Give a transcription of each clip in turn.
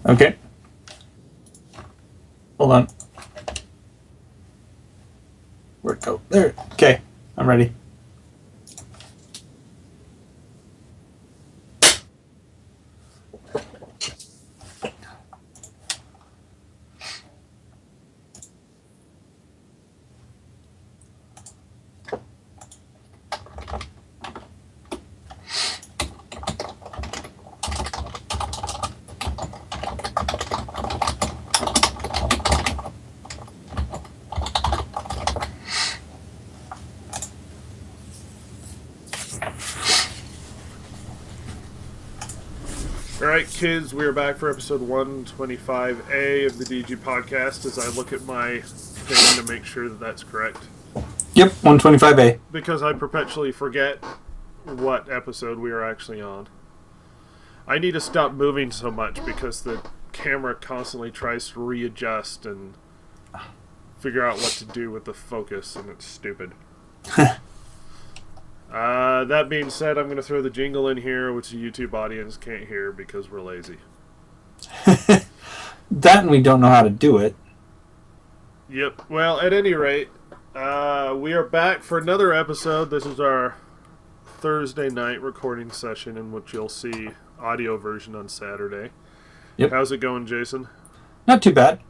Okay. Hold on. Where'd it go? There. Okay. I'm ready. Alright, kids, we are back for episode 125A of the DG podcast as I look at my thing to make sure that that's correct. Yep, 125A. Because I perpetually forget what episode we are actually on. I need to stop moving so much because the camera constantly tries to readjust and figure out what to do with the focus, and it's stupid. That being said, I'm going to throw the jingle in here, which the YouTube audience can't hear because we're lazy. That and we don't know how to do it. Yep. Well, at any rate, we are back for another episode. This is our Thursday night recording session in which you'll see audio version on Saturday. Yep. How's it going, Jason? Not too bad.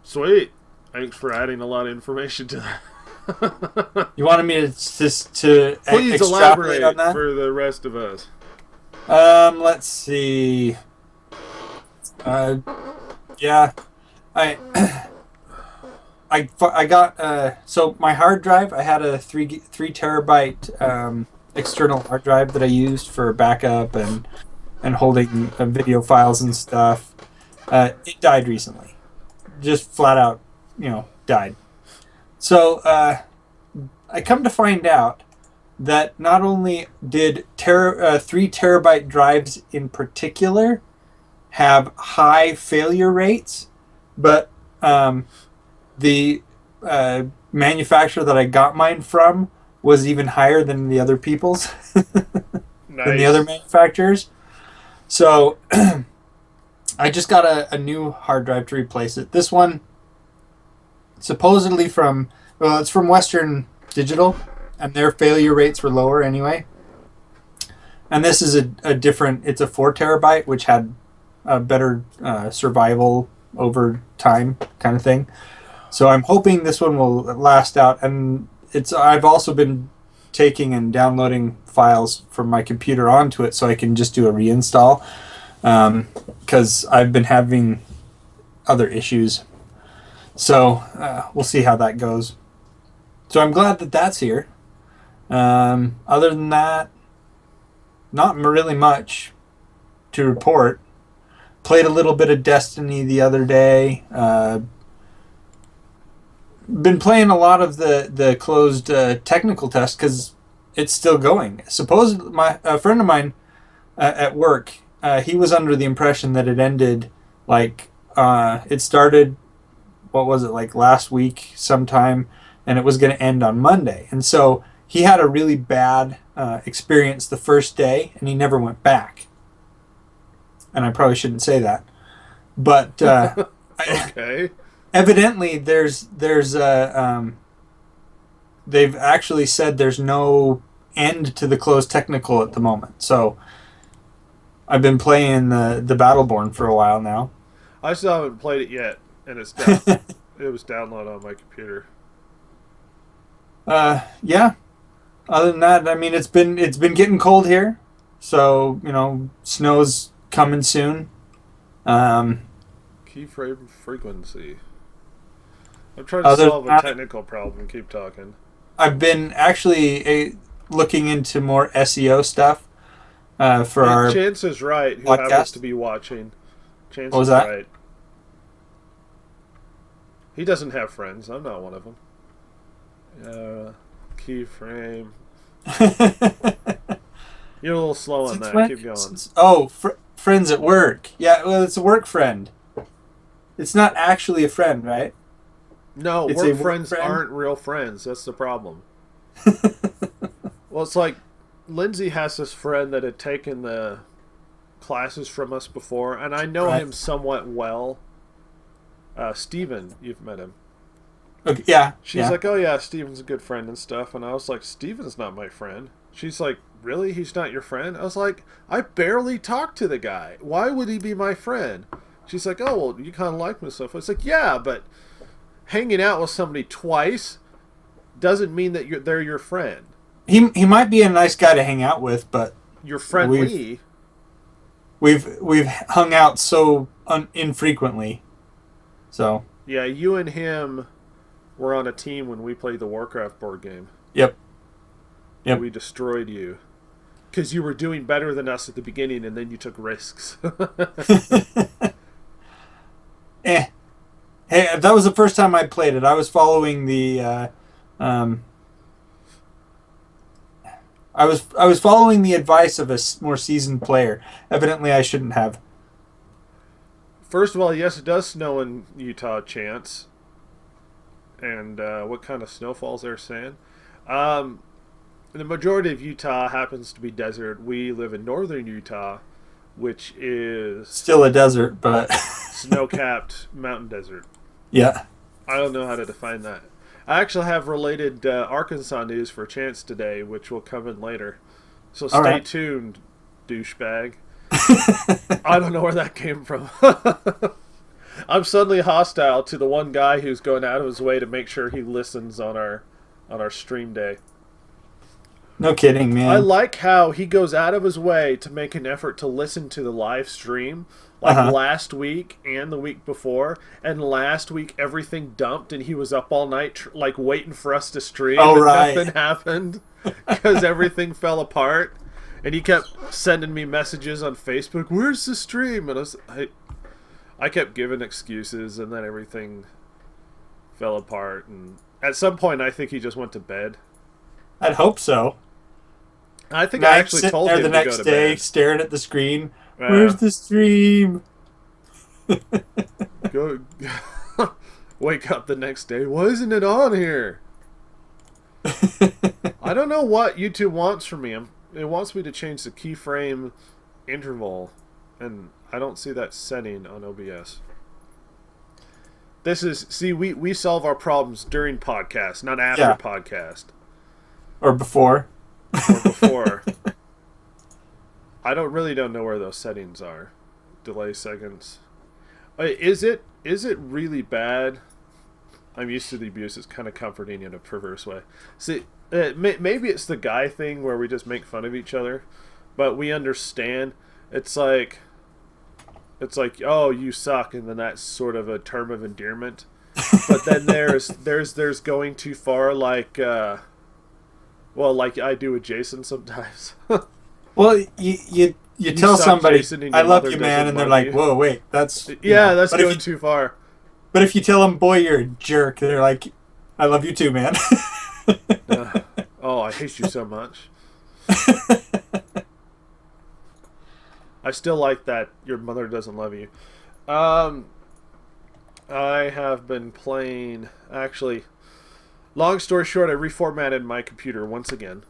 Sweet. Thanks for adding a lot of information to that. You wanted me to please extrapolate elaborate on that? for the rest of us. Let's see. Yeah, I got so my hard drive. I had a 3 terabyte external hard drive that I used for backup and holding video files and stuff. It died recently, just flat out, died. So I come to find out that not only did 3 terabyte drives in particular have high failure rates, but the manufacturer that I got mine from was even higher than the other people's, than the other manufacturers. So I just got a new hard drive to replace it. This one, supposedly it's from Western Digital, and their failure rates were lower anyway. And this is a different, it's a 4 terabyte, which had a better survival over time kind of thing. So I'm hoping this one will last out. And I've also been taking and downloading files from my computer onto it so I can just do a reinstall, because I've been having other issues. So we'll see how that goes. So I'm glad that that's here. Other than that, not really much to report. Played a little bit of Destiny the other day. Been playing a lot of the closed technical test because it's still going. Supposedly, a friend of mine at work, he was under the impression that it ended it started. What was it, like last week sometime, and it was going to end on Monday. And so he had a really bad experience the first day, and he never went back. And I probably shouldn't say that, but okay. Evidently they've actually said there's no end to the closed technical at the moment. So I've been playing the Battleborn for a while now. I still haven't played it yet. And it's down. It was downloaded on my computer. Yeah. Other than that, I mean, it's been getting cold here, so snow's coming soon. Keyframe frequency. I'm trying to solve a technical problem. Keep talking. I've been actually looking into more SEO stuff for our. Chance is right. Who podcast. happens to be watching? Chance what was is that? right. He doesn't have friends. I'm not one of them. Keyframe. You're a little slow on that. Keep going. Oh, friends at work. Yeah, well, it's a work friend. It's not actually a friend, right? No, work friends aren't real friends. That's the problem. Well, it's like Lindsay has this friend that had taken the classes from us before, and I know him somewhat well. Steven, you've met him. Okay, yeah. She's like, oh yeah, Steven's a good friend and stuff. And I was like, Steven's not my friend. She's like, really? He's not your friend? I was like, I barely talk to the guy. Why would he be my friend? She's like, oh, well, you kind of like him and stuff. I was like, yeah, but hanging out with somebody twice doesn't mean that they're your friend. He might be a nice guy to hang out with, but you're friendly. We've hung out so infrequently. So yeah, you and him were on a team when we played the Warcraft board game. Yep. We destroyed you because you were doing better than us at the beginning, and then you took risks. Hey, that was the first time I played it. I was following the I was following the advice of a more seasoned player. Evidently, I shouldn't have. First of all, yes, it does snow in Utah, Chance. And what kind of snowfalls they're saying? The majority of Utah happens to be desert. We live in northern Utah, which is still a desert, but snow-capped mountain desert. Yeah. I don't know how to define that. I actually have related Arkansas news for Chance today, which will come in later. So stay tuned, douchebag. I don't know where that came from. I'm suddenly hostile to the one guy who's going out of his way to make sure he listens on our stream day. No kidding, man. I like how he goes out of his way to make an effort to listen to the live stream. Like last week and the week before. And last week everything dumped and he was up all night like waiting for us to stream. Oh, and right. Nothing happened because everything fell apart. And he kept sending me messages on Facebook, where's the stream? And I kept giving excuses and then everything fell apart. And at some point I think he just went to bed. I'd hope so. I think I actually told him to go to bed. The next day, staring at the screen. Where's the stream? Go wake up the next day. Why isn't it on here? I don't know what YouTube wants from me. It wants me to change the keyframe interval, and I don't see that setting on OBS. This is we solve our problems during podcast, not after podcast. Or before. Or before. I don't know where those settings are. Delay seconds. Is it really bad? I'm used to the abuse. It's kind of comforting in a perverse way. See, maybe it's the guy thing where we just make fun of each other, but we understand. It's like, oh, you suck, and then that's sort of a term of endearment. But then there's going too far, like I do with Jason sometimes. Well, you tell somebody, I love you, man, and they're like, whoa, wait, that's... that's going too far. But if you tell them, boy, you're a jerk, they're like, I love you too, man. Oh, I hate you so much. I still like that your mother doesn't love you. I have been playing... Actually, long story short, I reformatted my computer once again.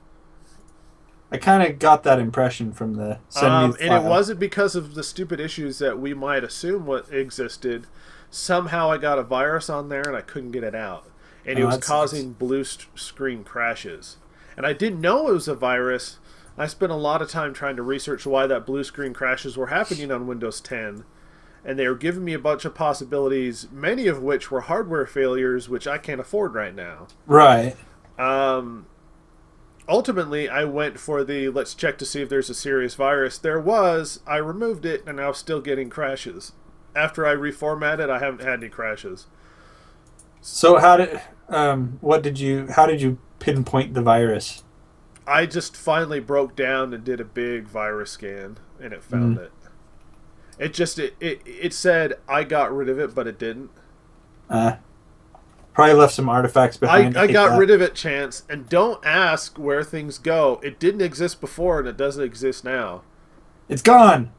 I kind of got that impression from the and it wasn't because of the stupid issues that we might assume what existed. Somehow I got a virus on there and I couldn't get it out. And it was causing blue screen crashes. And I didn't know it was a virus. I spent a lot of time trying to research why that blue screen crashes were happening on Windows 10. And they were giving me a bunch of possibilities, many of which were hardware failures, which I can't afford right now. Right. Ultimately, I went for the let's check to see if there's a serious virus. There was. I removed it, and now I'm still getting crashes. After I reformatted, I haven't had any crashes. So how did you pinpoint the virus? I just finally broke down and did a big virus scan, and it found it. It said I got rid of it, but it didn't. Probably left some artifacts behind. I got rid of it, Chance, and don't ask where things go. It didn't exist before, and it doesn't exist now. It's gone.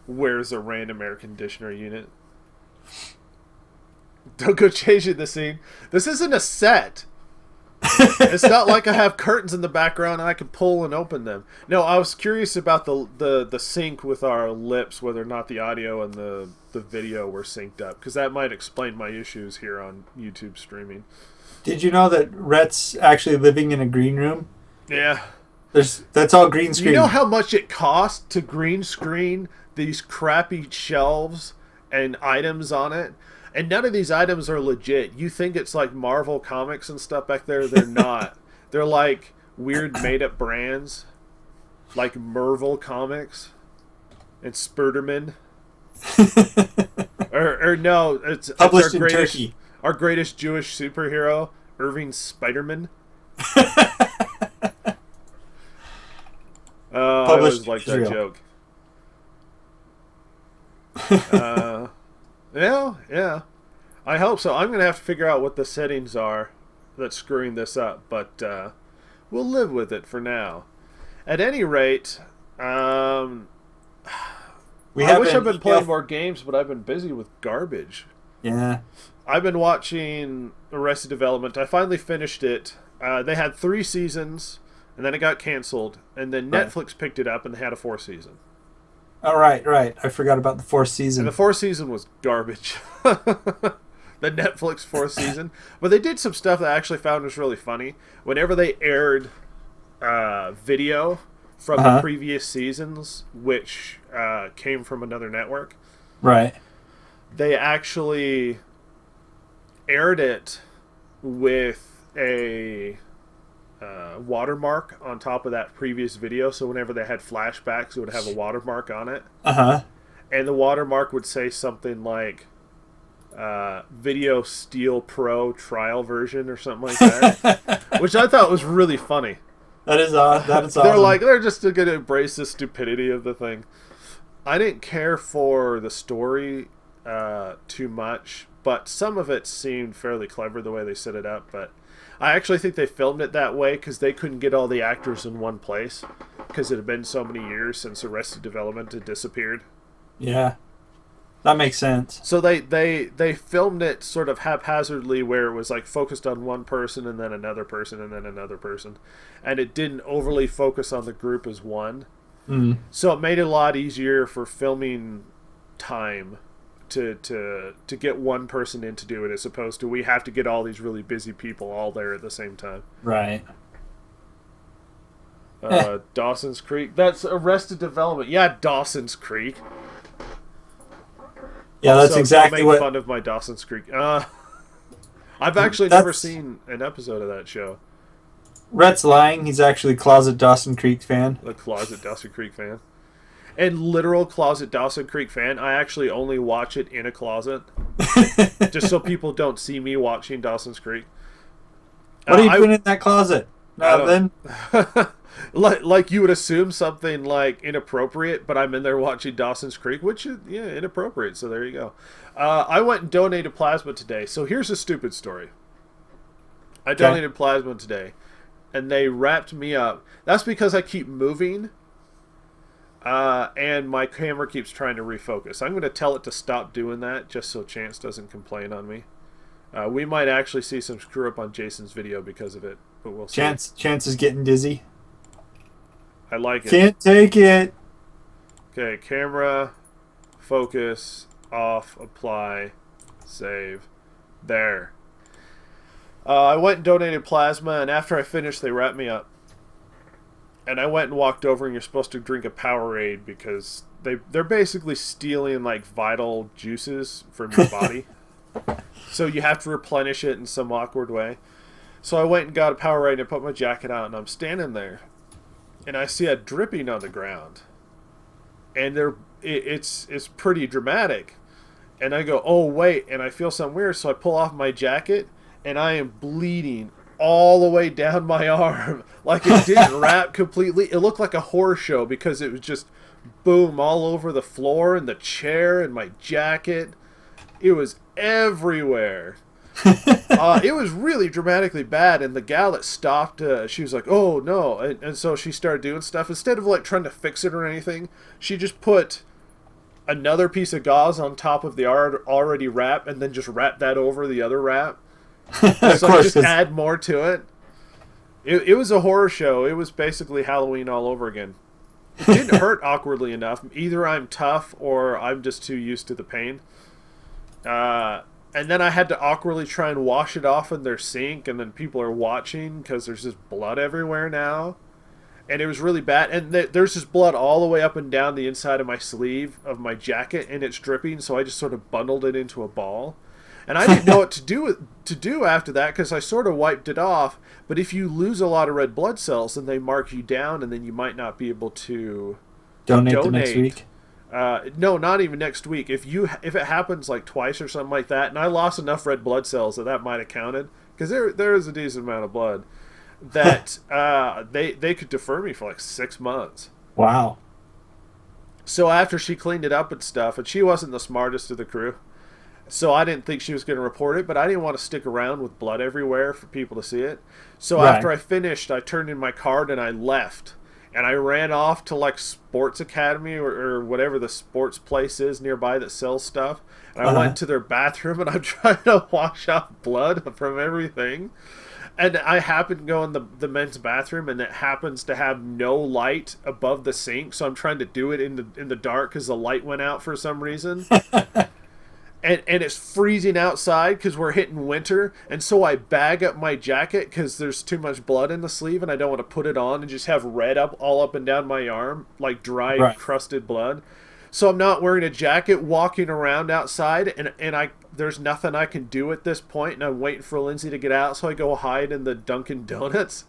Where's a random air conditioner unit? Don't go changing the scene. This isn't a set. It's not like I have curtains in the background and I can pull and open them. No, I was curious about the sync with our lips, whether or not the audio and the video were synced up, because that might explain my issues here on YouTube streaming. Did you know that Rhett's actually living in a green room? Yeah. That's all green screen. You know how much it costs to green screen these crappy shelves and items on it? And none of these items are legit. You think it's like Marvel Comics and stuff back there. They're not. They're like weird made-up brands. Like Marvel Comics and Spurderman. or no, it's Published our in Turkey. Our greatest Jewish superhero, Irving Spiderman. I always like that joke. Yeah. I hope so. I'm going to have to figure out what the settings are that's screwing this up, but we'll live with it for now. At any rate, I wish I'd been playing more games, but I've been busy with garbage. Yeah. I've been watching Arrested Development. I finally finished it. They had 3 seasons, and then it got canceled, and then Netflix picked it up, and they had a 4th season. Oh, right. I forgot about the 4th season. And the 4th season was garbage. The Netflix 4th season. But they did some stuff that I actually found was really funny. Whenever they aired video from the previous seasons, which came from another network, right, they actually aired it with a watermark on top of that previous video. So whenever they had flashbacks, it would have a watermark on it. And the watermark would say something like Video Steel Pro trial version or something like that, which I thought was really funny. That is awesome. They're just going to embrace the stupidity of the thing. I didn't care for the story too much, but some of it seemed fairly clever the way they set it up. But I actually think they filmed it that way because they couldn't get all the actors in one place because it had been so many years since Arrested Development had disappeared. Yeah, that makes sense. So they filmed it sort of haphazardly, where it was like focused on one person and then another person and then another person, and it didn't overly focus on the group as one. So it made it a lot easier for filming time to get one person in to do it, as opposed to we have to get all these really busy people all there at the same time. Right. Dawson's Creek. That's Arrested Development. Yeah, Dawson's Creek. Yeah, that's exactly what. Make fun of my Dawson's Creek. I've actually never seen an episode of that show. Rhett's lying. He's actually a closet Dawson Creek fan. A closet Dawson Creek fan. And literal closet Dawson Creek fan. I actually only watch it in a closet. Just so people don't see me watching Dawson's Creek. What are you doing in that closet? Nothing. Like you would assume something like inappropriate, but I'm in there watching Dawson's Creek, which is inappropriate. So there you go. I went and donated plasma today. So here's a stupid story. I donated plasma today, and they wrapped me up. That's because I keep moving, and my camera keeps trying to refocus. I'm going to tell it to stop doing that, just so Chance doesn't complain on me. We might actually see some screw up on Jason's video because of it, but we'll see. Chance is getting dizzy. I like it. Can't take it. Okay, camera, focus, off, apply, save. There. I went and donated plasma, and after I finished, they wrapped me up. And I went and walked over, and you're supposed to drink a Powerade because they're basically stealing like vital juices from your body. So you have to replenish it in some awkward way. So I went and got a Powerade, and I put my jacket on, and I'm standing there. And I see a dripping on the ground, and it's pretty dramatic. And I go, oh wait, and I feel something weird, so I pull off my jacket, and I am bleeding all the way down my arm. Like it didn't wrap completely. It looked like a horror show because it was just boom all over the floor and the chair and my jacket. It was everywhere. It was really dramatically bad, and the gal that stopped, she was like, oh no, and so she started doing stuff. Instead of like trying to fix it or anything, she just put another piece of gauze on top of the already wrap, and then just wrap that over the other wrap. So just add more to it. It was a horror show. It was basically Halloween all over again. It didn't hurt awkwardly enough. Either I'm tough or I'm just too used to the pain. And then I had to awkwardly try and wash it off in their sink, and then people are watching because there's just blood everywhere now. And it was really bad. And there's just blood all the way up and down the inside of my sleeve of my jacket, and it's dripping, so I just sort of bundled it into a ball. And I didn't know what to do after that because I sort of wiped it off. But if you lose a lot of red blood cells, then they mark you down, and then you might not be able to donate the next week. No, not even next week. If it happens like twice or something like that, and I lost enough red blood cells that might have counted, because there is a decent amount of blood, that they could defer me for like 6 months. Wow. So after she cleaned it up and stuff, and she wasn't the smartest of the crew, so I didn't think she was going to report it, but I didn't want to stick around with blood everywhere for people to see it. So after I finished, I turned in my card and I left. And I ran off to like Sports Academy or whatever the sports place is nearby that sells stuff. And I went to their bathroom and I'm trying to wash off blood from everything. And I happened to go in the men's bathroom, and it happens to have no light above the sink. So I'm trying to do it in the dark because the light went out for some reason. And it's freezing outside because we're hitting winter. And so I bag up my jacket because there's too much blood in the sleeve, and I don't want to put it on and just have red all up and down my arm, like dry, crusted blood. So I'm not wearing a jacket, walking around outside, and there's nothing I can do at this point, and I'm waiting for Lindsay to get out, so I go hide in the Dunkin' Donuts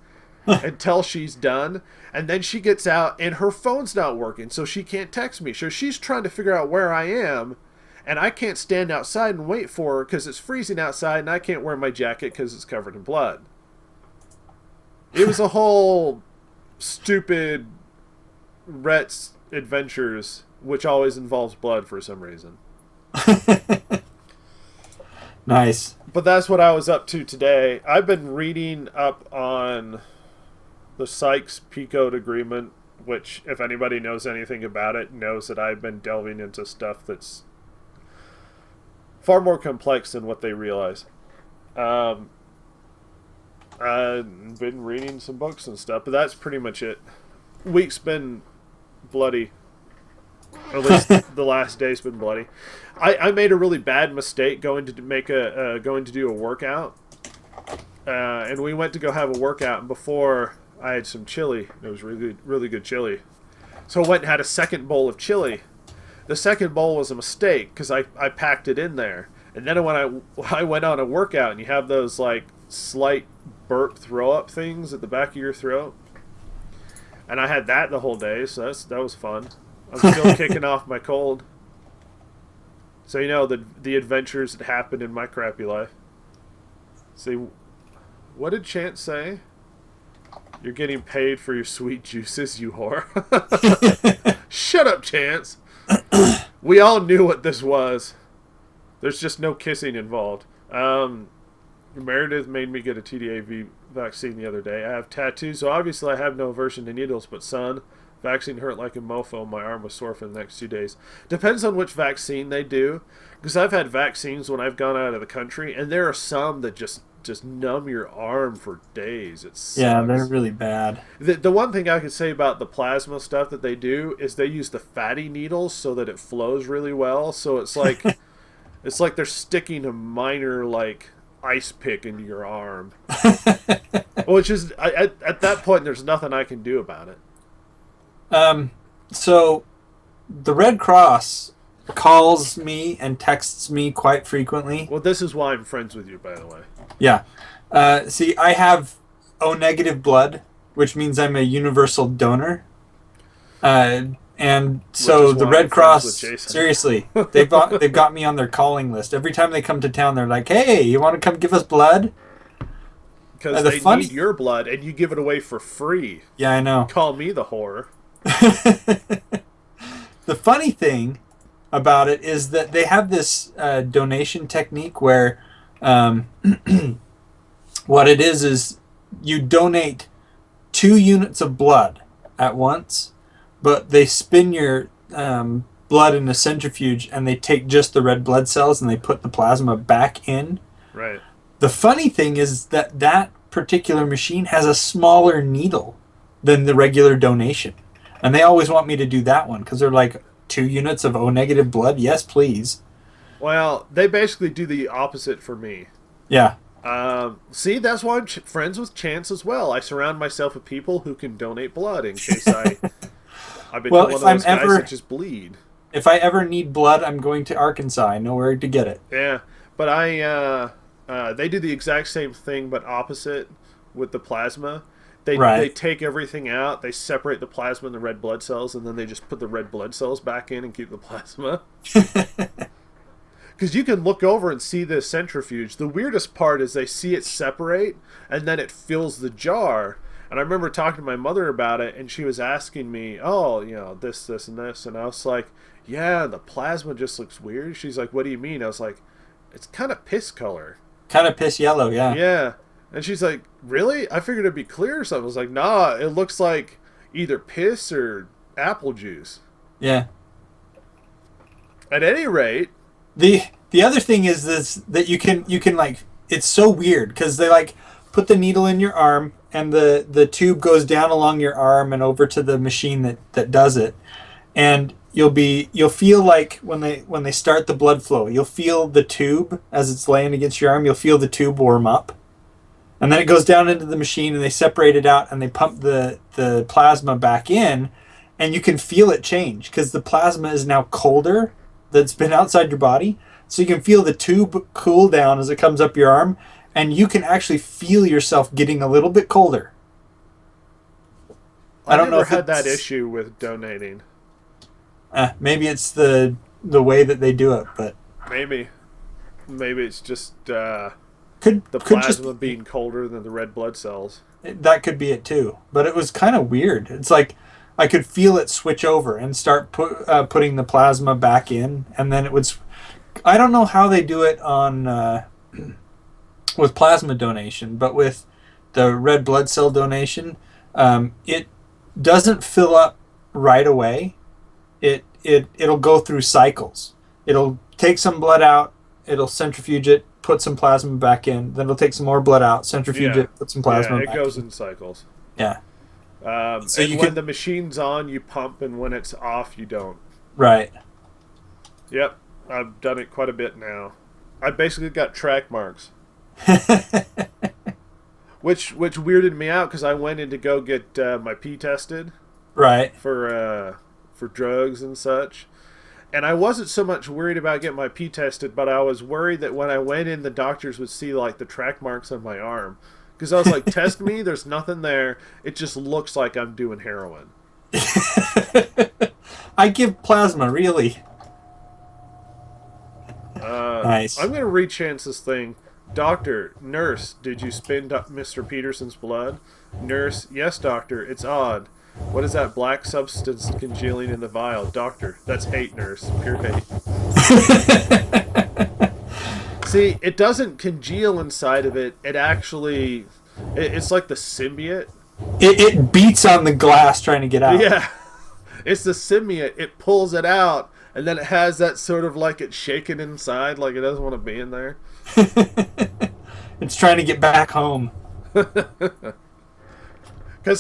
until she's done. And then she gets out, and her phone's not working, so she can't text me. So she's trying to figure out where I am. And I can't stand outside and wait for her because it's freezing outside, and I can't wear my jacket because it's covered in blood. It was a whole stupid Rhett's adventures, which always involves blood for some reason. Nice. But that's what I was up to today. I've been reading up on the Sykes-Picot Agreement, which, if anybody knows anything about it, knows that I've been delving into stuff that's far more complex than what they realize. I've been reading some books and stuff, but that's pretty much it. Week's been bloody. At least the last day's been bloody. I made a really bad mistake going to do a workout, and we went to go have a workout. And before, I had some chili. It was really good chili. So I went and had a second bowl of chili. The second bowl was a mistake because I packed it in there. And then when I went on a workout, and you have those like slight burp throw up things at the back of your throat, and I had that the whole day, so that was fun. I'm still kicking off my cold. So you know the adventures that happened in my crappy life. See, what did Chance say? You're getting paid for your sweet juices, you whore. Shut up, Chance. We all knew what this was. There's just no kissing involved. Meredith made me get a TDAV vaccine the other day. I have tattoos, so obviously I have no aversion to needles, but son, vaccine hurt like a mofo. My arm was sore for the next 2 days. Depends on which vaccine they do, because I've had vaccines when I've gone out of the country, and there are some that just numb your arm for days. It sucks. Yeah, they're really bad. The one thing I could say about the plasma stuff that they do is they use the fatty needles so that it flows really well. So it's like it's like they're sticking a minor like ice pick into your arm, which is at that point there's nothing I can do about it. So the Red Cross calls me and texts me quite frequently. Well, this is why I'm friends with you, by the way. Yeah. See, I have O negative blood, which means I'm a universal donor. And so the Red Cross, seriously, they've got me on their calling list. Every time they come to town, they're like, "Hey, you want to come give us blood?" Because they need your blood, and you give it away for free. Yeah, I know. Call me the whore. The funny thing about it is that they have this donation technique where what it is you donate 2 units of blood at once, but they spin your blood in a centrifuge and they take just the red blood cells and they put the plasma back in. Right. The funny thing is that particular machine has a smaller needle than the regular donation. And they always want me to do that one because they're like 2 units of O negative blood. Yes, please. Well, they basically do the opposite for me. Yeah. See, that's why I'm friends with Chance as well. I surround myself with people who can donate blood in case I've been Well, one of if those I'm guys ever that just bleed. if I ever need blood, I'm going to Arkansas. I know where to get it. Yeah, but they do the exact same thing but opposite with the plasma. They Right. take everything out, they separate the plasma and the red blood cells, and then they just put the red blood cells back in and keep the plasma. Because you can look over and see the centrifuge. The weirdest part is they see it separate, and then it fills the jar. And I remember talking to my mother about it, and she was asking me, oh, this, and this. And I was like, yeah, the plasma just looks weird. She's like, what do you mean? I was like, it's kind of piss color. Kind of piss yellow, yeah. Yeah. And she's like, really? I figured it'd be clear or something. I was like, nah, it looks like either piss or apple juice. Yeah. At any rate, the other thing is this, that you can like, it's so weird because they like put the needle in your arm and the tube goes down along your arm and over to the machine that does it, and you'll feel like when they start the blood flow, you'll feel the tube as it's laying against your arm. You'll feel the tube warm up, and then it goes down into the machine and they separate it out and they pump the plasma back in, and you can feel it change because the plasma is now colder that's been outside your body. So you can feel the tube cool down as it comes up your arm, and you can actually feel yourself getting a little bit colder. I don't know never if had that it's- issue with donating. Maybe it's the way that they do it, but Maybe it's just could the could just plasma being colder than the red blood cells. that could be it too. But it was kind of weird. It's like I could feel it switch over and start putting the plasma back in, and then it would. I don't know how they do it on with plasma donation, but with the red blood cell donation, it doesn't fill up right away. It'll go through cycles. It'll take some blood out, it'll centrifuge it, put some plasma back in, then it'll take some more blood out, centrifuge it, put some plasma Yeah, it back goes in. in cycles. Yeah. So And you when could- the machine's on, you pump, and when it's off, you don't. Right. Yep, I've done it quite a bit now. I basically got track marks, which weirded me out because I went in to go get my pee tested Right. for drugs and such. And I wasn't so much worried about getting my pee tested, but I was worried that when I went in, the doctors would see like the track marks on my arm. Because I was like, test me, there's nothing there. It just looks like I'm doing heroin. I give plasma, really. Nice. I'm going to rechance this thing. Doctor, nurse, did you spin Mr. Peterson's blood? Nurse, yes, doctor, it's odd. What is that black substance congealing in the vial? Doctor, that's hate, nurse. Pure hate. See, it doesn't congeal inside of it. It actually... It's like the symbiote. It beats on the glass trying to get out. Yeah. It's the symbiote. It pulls it out, and then it has that sort of like it's shaking inside, like it doesn't want to be in there. It's trying to get back home. Because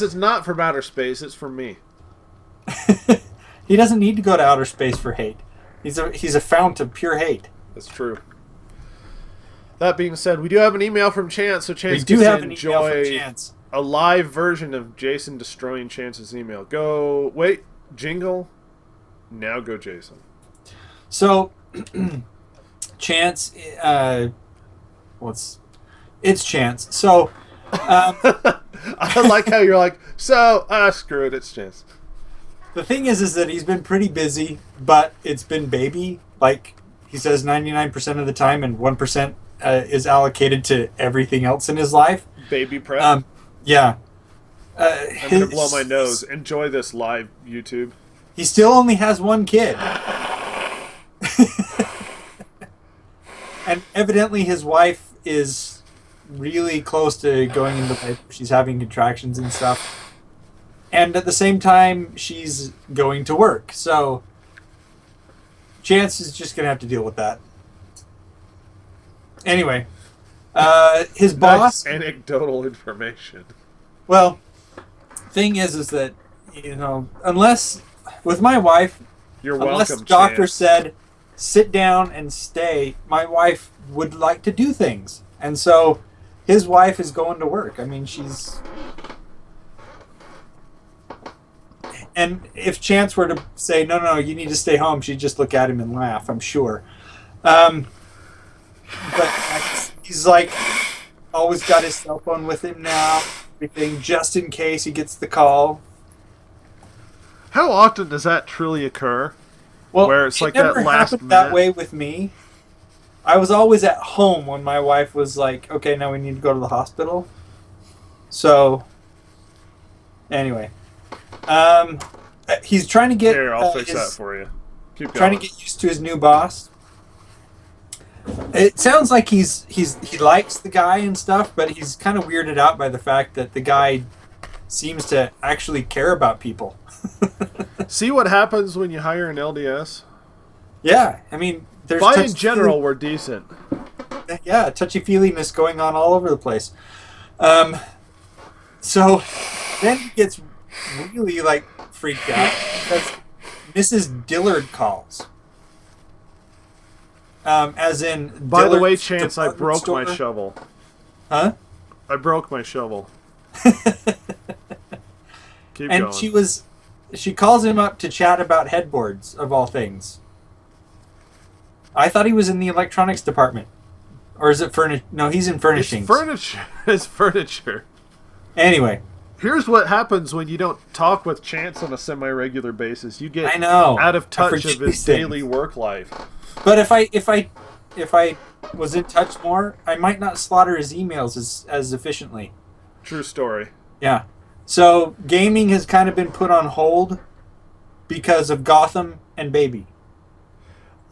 it's not from outer space, it's from me. He doesn't need to go to outer space for hate. He's a fount of pure hate. That's true. That being said, we do have an email from Chance, so Chance We do gets to have an email from enjoy Chance. a live version of Jason destroying Chance's email. Go, wait, jingle. Now go, Jason. So, Chance, it's Chance. So, I like how you're like, so, screw it, it's Chance. the thing is that he's been pretty busy, but it's been baby. Like, he says 99% of the time, and 1% is allocated to everything else in his life. Baby prep. Yeah. I'm going to blow my nose. Enjoy this live, YouTube. He still only has one kid. And evidently his wife is really close to going into labor. She's having contractions and stuff. And at the same time, she's going to work. So Chance is just going to have to deal with that. Anyway, His Nice boss. anecdotal information. Well, thing is that unless with my wife, You're unless the welcome, doctor Chance. said sit down and stay, my wife would like to do things, and so his wife is going to work. I mean, and if Chance were to say no, no, you need to stay home, she'd just look at him and laugh, I'm sure. Um, but he's like always got his cell phone with him now, everything just in case he gets the call. How often does that truly occur? Well, Where it's it like that never last happened that minute? way with me. I was always at home when my wife was like, "Okay, now we need to go to the hospital." So, anyway, um, he's trying to get Here, I'll fix that for you. Keep trying to going. get used to his new boss. It sounds like he likes the guy and stuff, but he's kind of weirded out by the fact that the guy seems to actually care about people. See what happens when you hire an LDS? Yeah, I mean, there's By in general, we're decent. yeah, touchy-feeliness going on all over the place. So then he gets really like freaked out because Mrs. Dillard calls. As in, By the way, Dillard's Chance, I department broke my store. shovel. Huh? I broke my shovel. Keep And going. she calls him up to chat about headboards of all things. I thought he was in the electronics department, or is it furniture? No, he's in It's furnishings. furniture. It's furniture. Anyway, Here's what happens when you don't talk with Chance on a semi-regular basis. You get I know. out of I touch forget of his these things. daily work life. But if I was in touch more, I might not slaughter his emails as efficiently. True story. Yeah. So gaming has kind of been put on hold because of Gotham and Baby.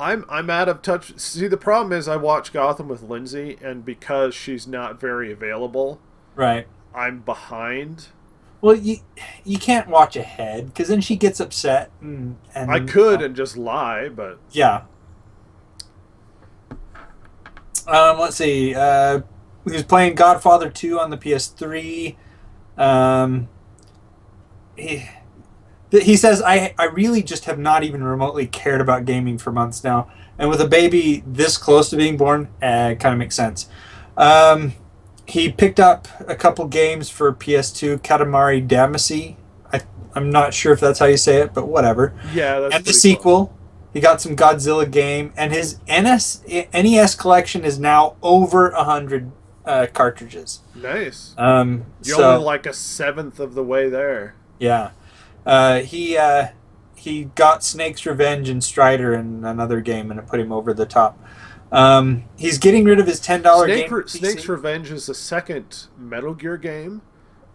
I'm out of touch. See, the problem is I watch Gotham with Lindsay, and because she's not very available, Right. I'm behind. Well, you can't watch ahead because then she gets upset and I could and just lie, but yeah. Let's see. He was playing Godfather 2 on the PS3. He says, I really just have not even remotely cared about gaming for months now. And with a baby this close to being born, it kind of makes sense. He picked up a couple games for PS2, Katamari Damacy. I'm not sure if that's how you say it, but whatever. yeah, that's And the pretty sequel. He got some Godzilla game, and his NES collection is now over 100 cartridges. close. Nice. You're You're only like a seventh of the way there. yeah. He got Snake's Revenge and Strider in another game, and it put him over the top. He's getting rid of his $10 game. Snake's Revenge is the second Metal Gear game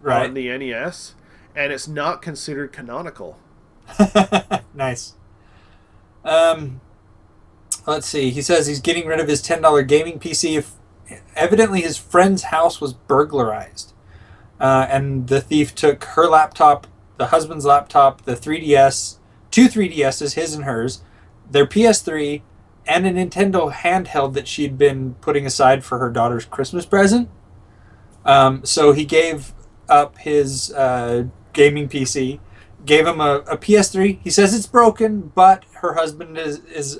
Right. on the NES, and it's not considered canonical. Nice. Let's see. He says he's getting rid of his $10 gaming PC. Evidently, his friend's house was burglarized, and the thief took her laptop, the husband's laptop, the 3DS, two 3DSs, his and hers, their PS3, and a Nintendo handheld that she'd been putting aside for her daughter's Christmas present. So he gave up his gaming PC, gave him a PS3. He says it's broken, but her husband is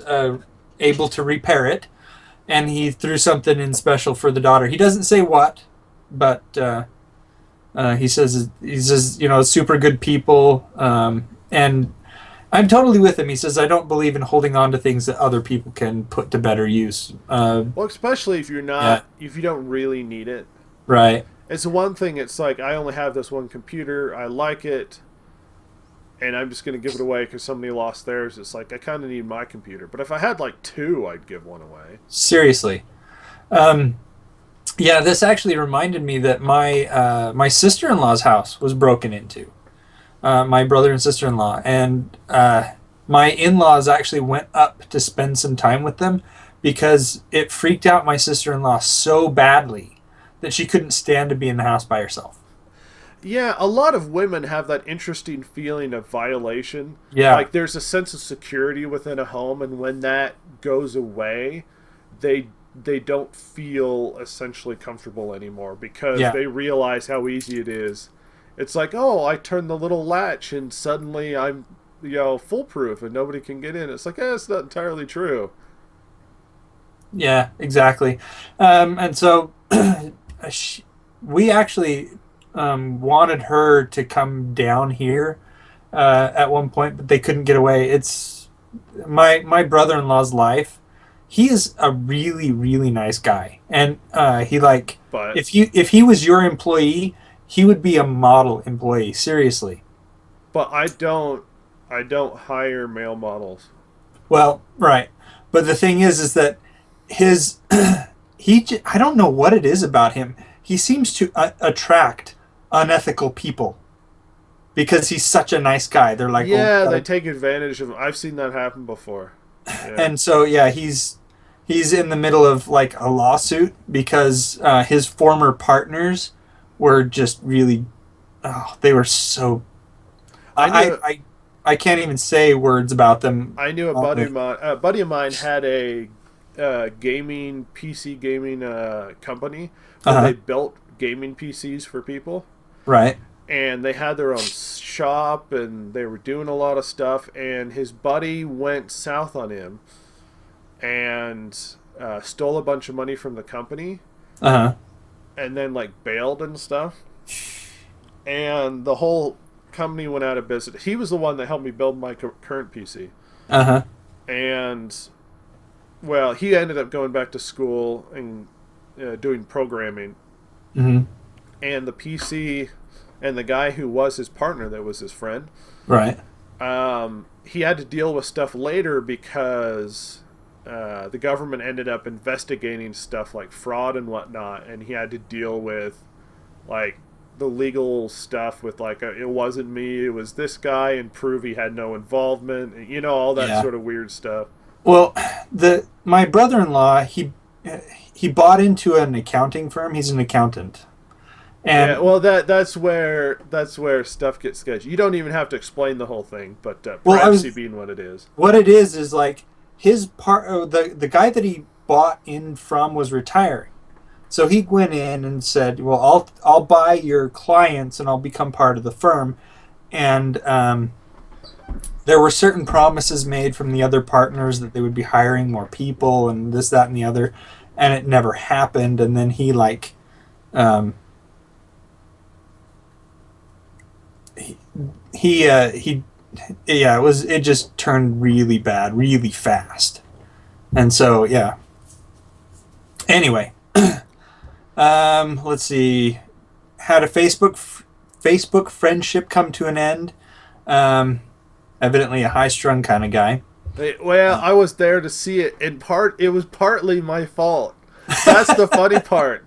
able to repair it, and he threw something in special for the daughter. He doesn't say what, but he says super good people, and I'm totally with him. He says I don't believe in holding on to things that other people can put to better use. Well, especially if you're not, if you don't really need it. Right. It's one thing. It's like I only have this one computer. I like it, and I'm just going to give it away because somebody lost theirs. It's like I kind of need my computer. But if I had like two, I'd give one away. Seriously. Yeah, this actually reminded me that my sister-in-law's house was broken into. My brother and sister-in-law, and my in-laws actually went up to spend some time with them because it freaked out my sister-in-law so badly that she couldn't stand to be in the house by herself. Yeah, a lot of women have that interesting feeling of violation. Yeah. Like there's a sense of security within a home, and when that goes away, they they don't feel essentially comfortable anymore because Yeah. they realize how easy it is. It's like, oh, I turn the little latch and suddenly I'm, foolproof and nobody can get in. It's like, it's not entirely true. Yeah, exactly. And so sh we actually wanted her to come down here at one point, but they couldn't get away. It's my brother-in-law's life. He is a really, really nice guy, and he like But if he was your employee, he would be a model employee. Seriously. I don't hire male models. Well, right. But the thing is that his I don't know what it is about him. He seems to attract unethical people because he's such a nice guy. They're like, oh, Yeah, they take advantage of. I've seen that happen before. Yeah. and so yeah, he's in the middle of like a lawsuit because his former partners were just really, oh, they were so. I knew I can't even say words about them. I knew a buddy of mine had a gaming PC gaming company where Uh-huh. they built gaming PCs for people, Right. and they had their own shop and they were doing a lot of stuff. And his buddy went south on him and stole a bunch of money from the company, Uh-huh. and then like bailed and stuff. And the whole company went out of business. He was the one that helped me build my current PC. Uh-huh. And well, he ended up going back to school and doing programming. Mm-hmm. And the PC and the guy who was his partner, that was his friend, Right. he had to deal with stuff later because the government ended up investigating stuff like fraud and whatnot, and he had to deal with like the legal stuff with like it wasn't me, it was this guy, and prove he had no involvement, all that Yeah. sort of weird stuff. Well, my brother-in-law, he bought into an accounting firm. He's an accountant. And Yeah, well, that's where stuff gets sketchy. You don't even have to explain the whole thing, but well, privacy being what it is. what it is like his part the guy that he bought in from was retiring. So he went in and said, "Well, I'll buy your clients and I'll become part of the firm." And there were certain promises made from the other partners that they would be hiring more people and this, that, and the other, and it never happened. And then he like, he yeah, it just turned really bad really fast. And so yeah. Anyway, let's see. Had a Facebook friendship come to an end. Evidently a high-strung kind of guy. Well, I was there to see it. In part, it was partly my fault. That's the funny part.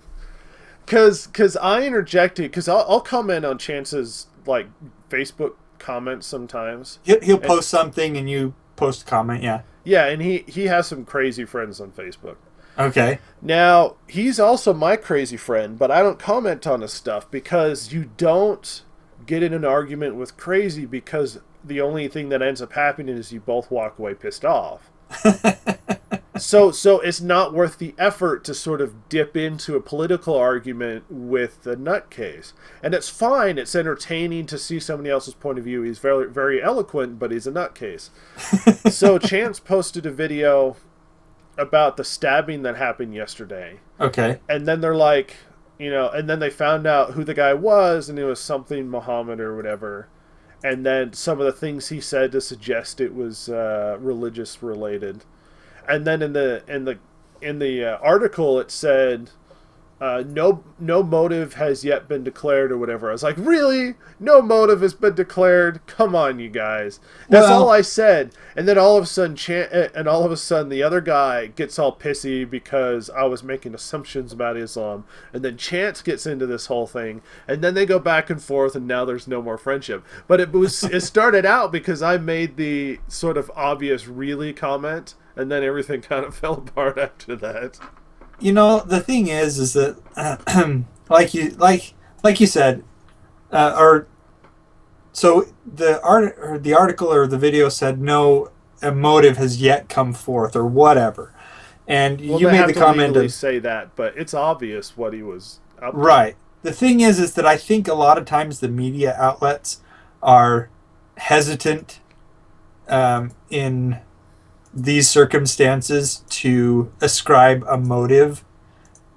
Because I interjected, because I'll comment on Chance's like Facebook comments sometimes. He'll post something and you post a comment, yeah. Yeah, and he has some crazy friends on Facebook. Okay. Now, he's also my crazy friend, but I don't comment on his stuff because you don't get in an argument with crazy, because the only thing that ends up happening is you both walk away pissed off. So it's not worth the effort to sort of dip into a political argument with the nutcase. And it's fine. It's entertaining to see somebody else's point of view. He's very, very eloquent, but he's a nutcase. So Chance posted a video about the stabbing that happened yesterday. Okay. And then they're like, and then they found out who the guy was, and it was something Muhammad or whatever. And then some of the things he said to suggest it was religious related. And then in the article it said no motive has yet been declared or whatever. I was like, really? No motive has been declared? Come on, you guys. That's all I said. And then all of a sudden, the other guy gets all pissy because I was making assumptions about Islam. And then Chance gets into this whole thing. And then they go back and forth, and now there's no more friendship. But it started out because I made the sort of obvious really comment, and then everything kind of fell apart after that. The thing is that like you said, so the article or the video said no motive has yet come forth or whatever, And Well, you they made have the to comment legally of say that, but it's obvious what he was up to. right. The thing is that I think a lot of times the media outlets are hesitant in these circumstances to ascribe a motive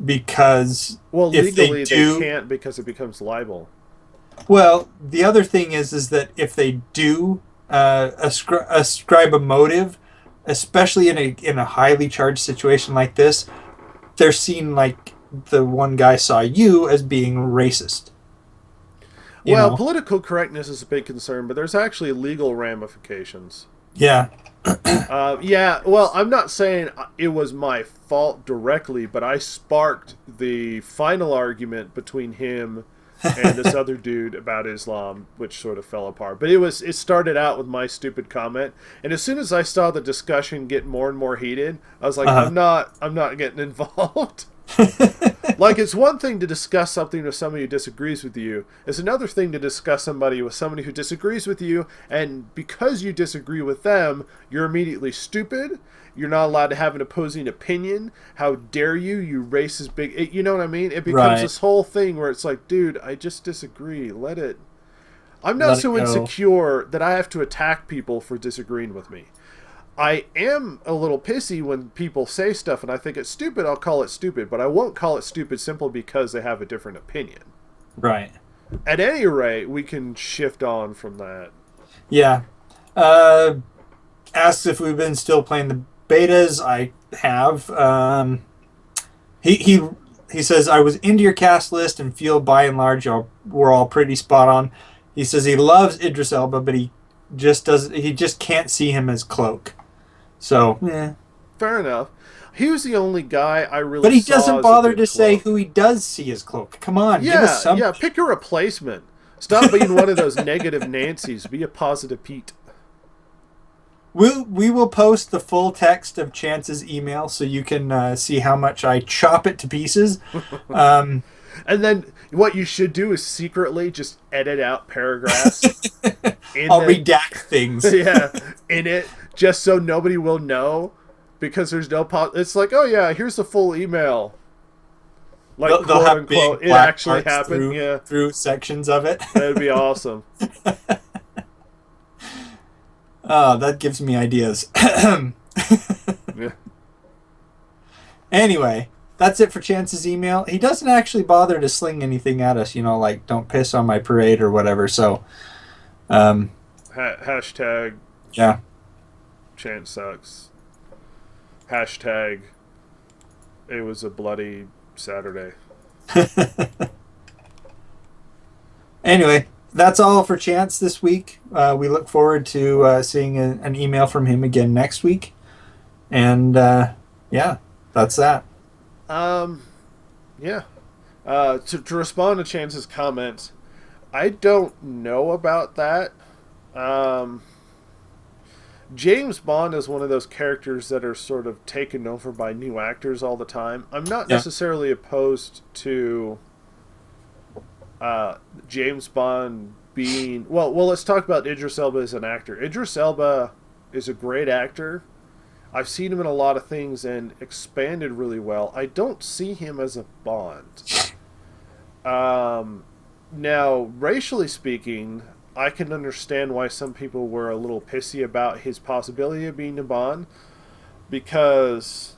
because Well, if they legally they do, can't because it becomes libel. well, the other thing is that if they do ascribe a motive, especially in a highly charged situation like this, they're seen like the one guy saw you as being racist. You Well, know? political correctness is a big concern, but there's actually legal ramifications. Yeah. Yeah, well, I'm not saying it was my fault directly, but I sparked the final argument between him and this other dude about Islam, which sort of fell apart. But it started out with my stupid comment, and as soon as I saw the discussion get more and more heated, I was like, Uh-huh. I'm not getting involved. Like, it's one thing to discuss something with somebody who disagrees with you. It's another thing to discuss somebody with somebody who disagrees with you, and because you disagree with them, you're immediately stupid. You're not allowed to have an opposing opinion. How dare you, you racist big... You know what I mean? It becomes Right. this whole thing where it's like, dude, I just disagree. Let it... I'm not Let it so go. insecure that I have to attack people for disagreeing with me. I am a little pissy when people say stuff and I think it's stupid, I'll call it stupid, but I won't call it stupid simply because they have a different opinion. Right. At any rate, we can shift on from that. Yeah. Uh, Asks if we've been still playing the betas. I have. He he he says I was into your cast list and feel by and large we're all pretty spot on. He says he loves Idris Elba, but he just can't see him as Cloak. So, yeah. Fair enough. He was the only guy I really But he saw doesn't as a bother good to say Cloak. who he does see as Cloak. Come on, give us Yeah, some. yeah, pick a replacement. Stop being one of those negative Nancys. Be a positive Pete. We will post the full text of Chance's email so you can see how much I chop it to pieces. Um, And then what you should do is secretly just edit out paragraphs in I'll the redact things. yeah, in it, just so nobody will know, because there's no it's like, oh yeah, here's the full email, like They'll quote have big unquote, it black actually marks happened. Yeah, through sections of it. that'd be awesome. Oh, that gives me ideas. Yeah. Anyway, that's it for Chance's email. He doesn't actually bother to sling anything at us, like don't piss on my parade or whatever. So, um, Hashtag yeah. Chance sucks. Hashtag it was a bloody Saturday. Anyway, that's all for Chance this week. We look forward to seeing an email from him again next week. And yeah, that's that. Um, yeah. To respond to Chance's comments, I don't know about that. Um, James Bond is one of those characters that are sort of taken over by new actors all the time. I'm not Yeah. necessarily opposed to James Bond being... Well, let's talk about Idris Elba as an actor. Idris Elba is a great actor. I've seen him in a lot of things and expanded really well. I don't see him as a Bond. Now, racially speaking, I can understand why some people were a little pissy about his possibility of being a Bond, because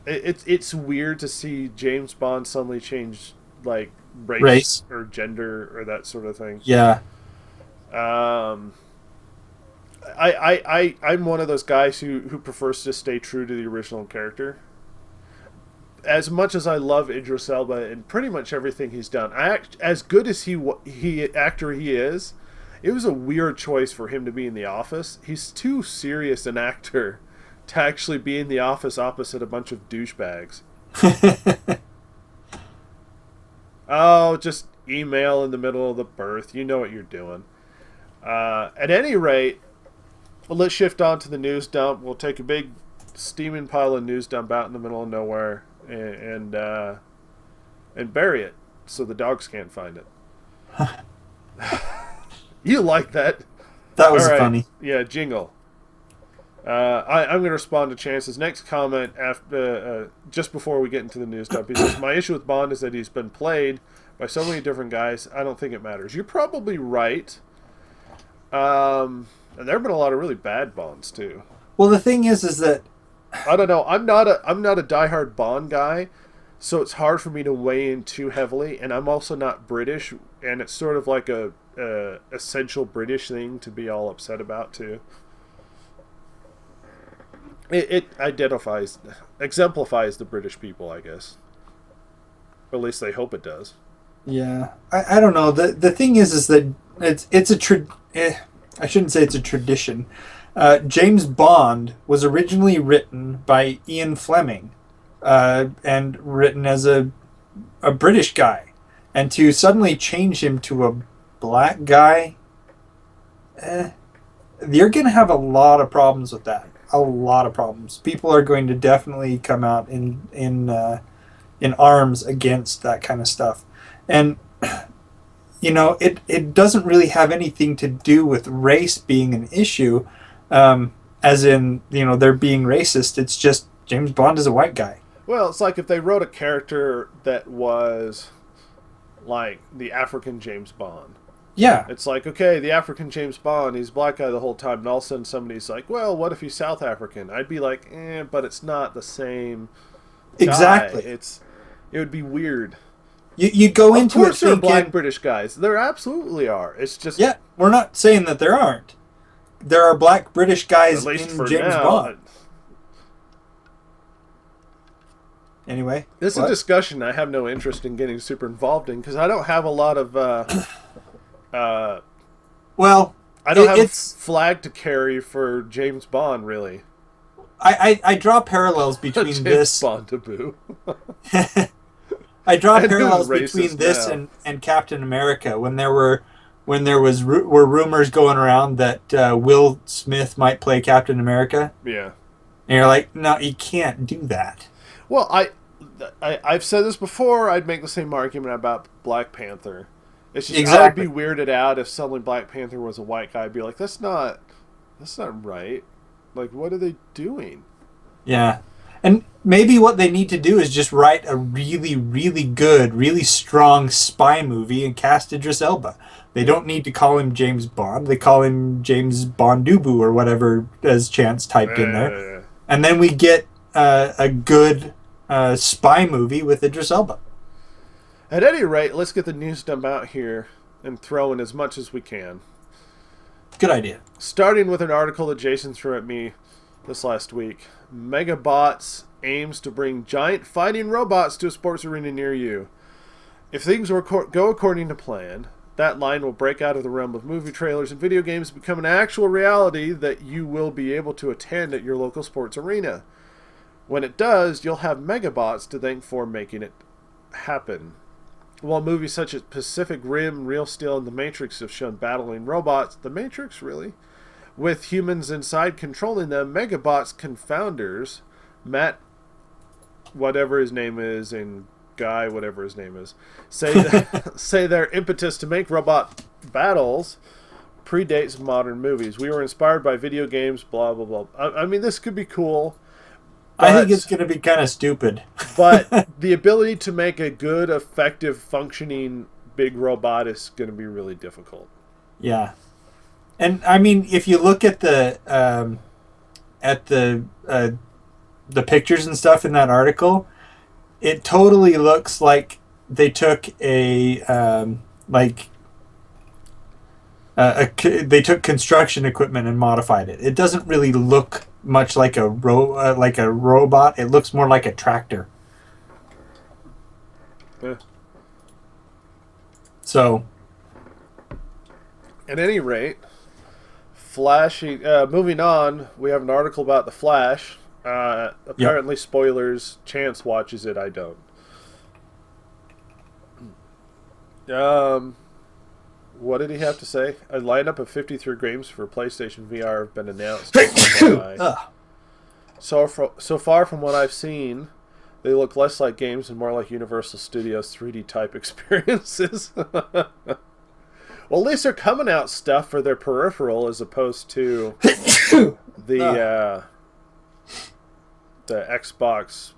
it's weird to see James Bond suddenly change, like, race or gender or that sort of thing. Yeah. I'm one of those guys who prefers to stay true to the original character. As much as I love Idris Elba and pretty much everything he's done, as good as he actor he is, it was a weird choice for him to be in The Office. He's too serious an actor to actually be in The Office opposite a bunch of douchebags. Oh, just email in the middle of the birth. You know what you're doing. At any rate, let's shift on to the news dump. We'll take a big steaming pile of news dump out in the middle of nowhere and bury it so the dogs can't find it. You like that? That was All right. funny. Yeah, jingle. I'm going to respond to Chance's next comment after just before we get into the news stuff. He says, my issue with Bond is that he's been played by so many different guys. I don't think it matters. You're probably right. And there have been a lot of really bad Bonds too. Well, the thing is that I don't know. I'm not a diehard Bond guy, so it's hard for me to weigh in too heavily. And I'm also not British, and it's sort of like a essential British thing to be all upset about too. It exemplifies the British people, I guess. Or at least they hope it does. Yeah, I don't know. The thing is that it's I shouldn't say it's a tradition. James Bond was originally written by Ian Fleming, and written as a British guy, and to suddenly change him to a black guy, you're going to have a lot of problems with that. A lot of problems. People are going to definitely come out in arms against that kind of stuff, and it doesn't really have anything to do with race being an issue, as in they're being racist. It's just James Bond is a white guy. Well, it's like if they wrote a character that was like the African James Bond. Yeah. It's like, okay, the African James Bond, he's a black guy the whole time, and all of a sudden somebody's like, well, what if he's South African? I'd be like, but it's not the same guy. Exactly. It would be weird. You go into it thinking... Of course there are black British guys. There absolutely are. It's just... Yeah, we're not saying that there aren't. There are black British guys in James Bond. Anyway. This is a discussion I have no interest in getting super involved in, because I don't have a lot of... well, I don't have a flag to carry for James Bond, really. I draw parallels between James this... Bond taboo. I draw parallels between this and Captain America when there were rumors going around that Will Smith might play Captain America. Yeah. And you're like, no, you can't do that. Well, I've said this before. I'd make the same argument about Black Panther. It's just exactly. I would be weirded out if suddenly Black Panther was a white guy. I'd be like, that's not right. Like, what are they doing? Yeah. And maybe what they need to do is just write a really, really good, really strong spy movie and cast Idris Elba. They don't need to call him James Bond. They call him James Bondubu or whatever, as Chance typed in there. And then we get a good spy movie with Idris Elba. At any rate, let's get the news dump out here and throw in as much as we can. Good idea. Starting with an article that Jason threw at me this last week. Megabots aims to bring giant fighting robots to a sports arena near you. If things go according to plan, that line will break out of the realm of movie trailers and video games and become an actual reality that you will be able to attend at your local sports arena. When it does, you'll have Megabots to thank for making it happen. While movies such as Pacific Rim, Real Steel, and The Matrix have shown battling robots, The Matrix, really? With humans inside controlling them, Megabots confounders, Matt, whatever his name is, and Guy, whatever his name is, say their impetus to make robot battles predates modern movies. We were inspired by video games, blah, blah, blah. I mean, this could be cool. I think it's going to be kind of stupid. But the ability to make a good, effective, functioning big robot is going to be really difficult. Yeah. And I mean, if you look at the pictures and stuff in that article, it totally looks like they took they took construction equipment and modified it. It doesn't really look much like a robot. It looks more like a tractor. Yeah. So, at any rate, moving on, we have an article about The Flash. Apparently, spoilers. Chance watches it. I don't. What did he have to say? A lineup of 53 games for PlayStation VR have been announced. So far from what I've seen, they look less like games and more like Universal Studios 3D type experiences. Well, at least they're coming out stuff for their peripheral as opposed to the Xbox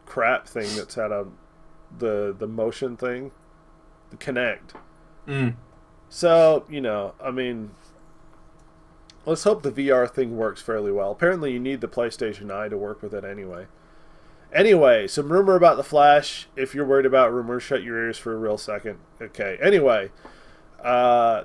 crap thing that's had the motion thing, the Kinect. So, I mean, let's hope the VR thing works fairly well. Apparently you need the PlayStation Eye to work with it anyway. Anyway, some rumor about The Flash. If you're worried about rumors, shut your ears for a real second. Okay, anyway,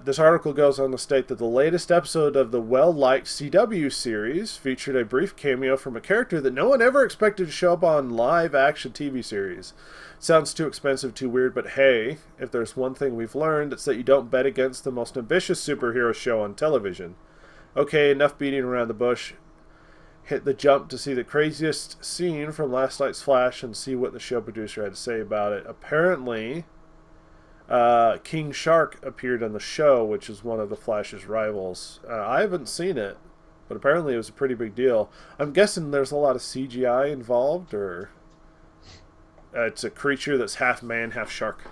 this article goes on to state that the latest episode of the well-liked CW series featured a brief cameo from a character that no one ever expected to show up on live-action TV series. Sounds too expensive, too weird, but hey, if there's one thing we've learned, it's that you don't bet against the most ambitious superhero show on television. Okay, enough beating around the bush. Hit the jump to see the craziest scene from last night's Flash and see what the show producer had to say about it. Apparently, King Shark appeared on the show, which is one of the Flash's rivals. I haven't seen it, but apparently it was a pretty big deal. I'm guessing there's a lot of CGI involved, or it's a creature that's half man, half shark.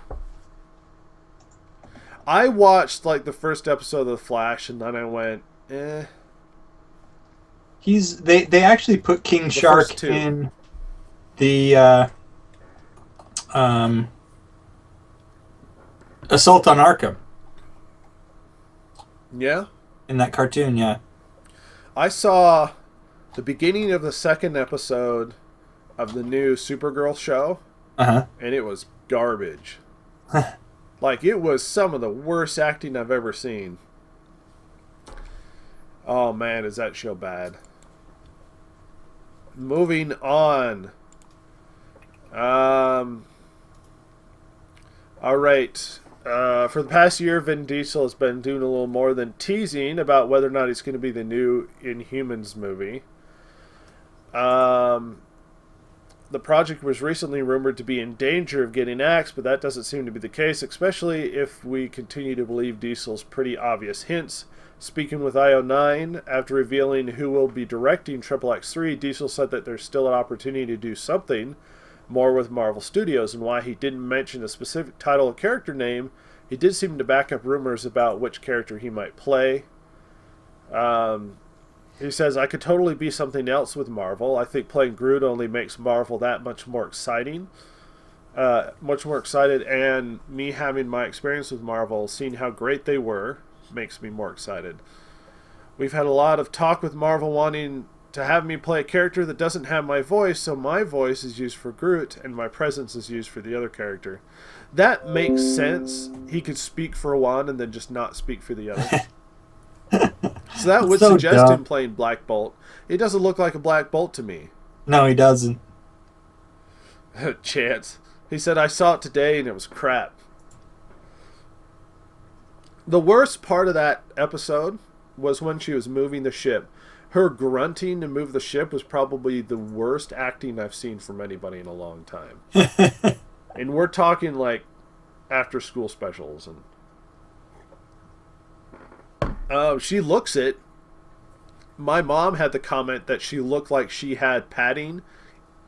I watched the first episode of the Flash, and then I went, eh. They actually put King Shark in the Assault on Arkham. Yeah? In that cartoon, yeah. I saw the beginning of the second episode of the new Supergirl show, and it was garbage. It was some of the worst acting I've ever seen. Oh man, is that show bad. Moving on. Alright. For the past year, Vin Diesel has been doing a little more than teasing about whether or not he's going to be the new Inhumans movie. The project was recently rumored to be in danger of getting axed, but that doesn't seem to be the case, especially if we continue to believe Diesel's pretty obvious hints. Speaking with IO9, after revealing who will be directing XXX3, Diesel said that there's still an opportunity to do something more with Marvel Studios, and while he didn't mention a specific title or character name, he did seem to back up rumors about which character he might play. He says, I could totally be something else with Marvel. I think playing Groot only makes Marvel that much more exciting. Much more excited, and me having my experience with Marvel, seeing how great they were, makes me more excited. We've had a lot of talk with Marvel wanting to have me play a character that doesn't have my voice, so my voice is used for Groot and my presence is used for the other character. That makes sense. He could speak for one and then just not speak for the other. So that would suggest him playing Black Bolt. He doesn't look like a Black Bolt to me. No, he doesn't. Chance. He said, I saw it today and it was crap. The worst part of that episode was when she was moving the ship. Her grunting to move the ship was probably the worst acting I've seen from anybody in a long time. And we're talking after school specials. And she looks it. My mom had the comment that she looked like she had padding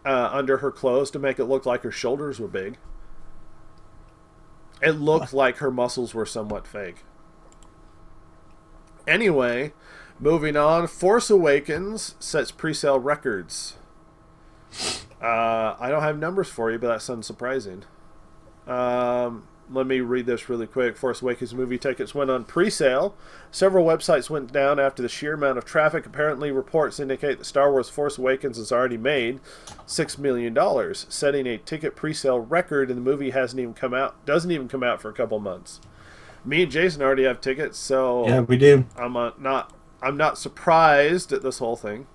under her clothes to make it look like her shoulders were big. It looked like her muscles were somewhat fake. Anyway, moving on. Force Awakens sets pre-sale records. I don't have numbers for you, but that sounds surprising. Let me read this really quick. Force Awakens movie tickets went on pre-sale. Several websites went down after the sheer amount of traffic. Apparently, reports indicate that Star Wars Force Awakens has already made $6 million, setting a ticket pre-sale record, and the movie doesn't even come out for a couple months. Me and Jason already have tickets, so yeah, we do. I'm not surprised at this whole thing.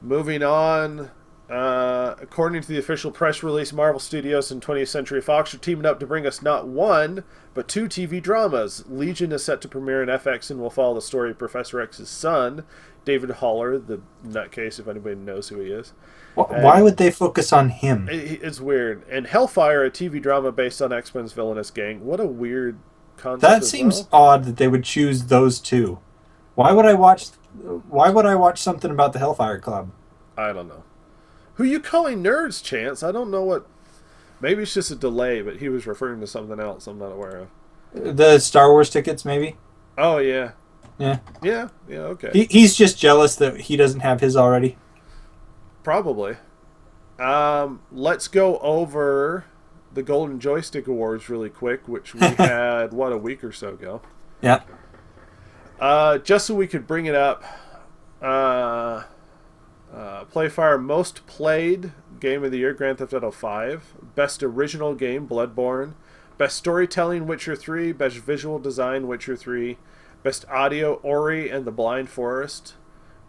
Moving on, according to the official press release, Marvel Studios and 20th Century Fox are teaming up to bring us not one, but two TV dramas. Legion is set to premiere in FX and will follow the story of Professor X's son, David Haller, the nutcase, if anybody knows who he is. Why would they focus on him? It's weird. And Hellfire, a TV drama based on X-Men's villainous gang. What a weird concept. That seems odd that they would choose those two. Why would I watch something about the Hellfire Club? I don't know. Who you calling nerds, Chance? I don't know what... Maybe it's just a delay, but he was referring to something else I'm not aware of. The Star Wars tickets, maybe? Oh, yeah. Yeah. Yeah, okay. He's just jealous that he doesn't have his already. Probably. Let's go over the Golden Joystick Awards really quick, which we had, what, a week or so ago. Yeah. Just so we could bring it up, Playfire Most Played Game of the Year, Grand Theft Auto 5. Best Original Game, Bloodborne. Best Storytelling, Witcher 3. Best Visual Design, Witcher 3. Best Audio, Ori and the Blind Forest.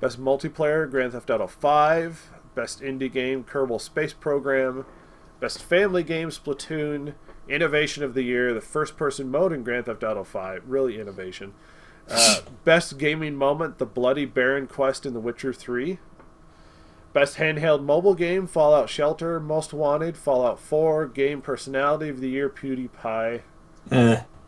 Best Multiplayer, Grand Theft Auto 5. Best Indie Game, Kerbal Space Program. Best Family Game, Splatoon. Innovation of the Year, the first-person mode in Grand Theft Auto 5. Really innovation. Best Gaming Moment, the Bloody Baron Quest in The Witcher 3. Best Handheld Mobile Game, Fallout Shelter. Most Wanted, Fallout 4. Game Personality of the Year, PewDiePie.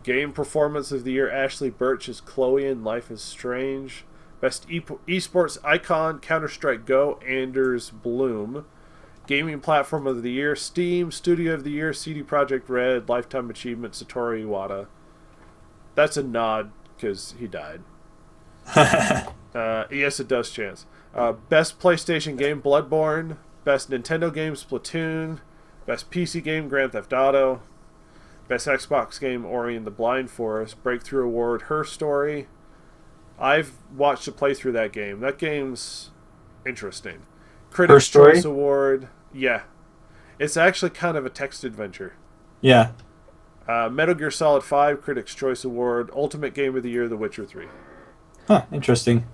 Game Performance of the Year, Ashley Birch's Chloe in Life is Strange. Best Esports Icon, Counter-Strike Go, Anders Bloom. Gaming Platform of the Year, Steam. Studio of the Year, CD Projekt Red. Lifetime Achievement, Satoru Iwata. That's a nod, because he died. Yes, it does chance. Best PlayStation Game, Bloodborne. Best Nintendo Game, Splatoon. Best PC Game, Grand Theft Auto. Best Xbox Game, Ori and the Blind Forest. Breakthrough Award, Her Story. I've watched a playthrough of that game. That game's interesting. Critics' Choice Award. Yeah. It's actually kind of a text adventure. Yeah. Metal Gear Solid 5, Critics' Choice Award. Ultimate Game of the Year, The Witcher 3. Huh, interesting.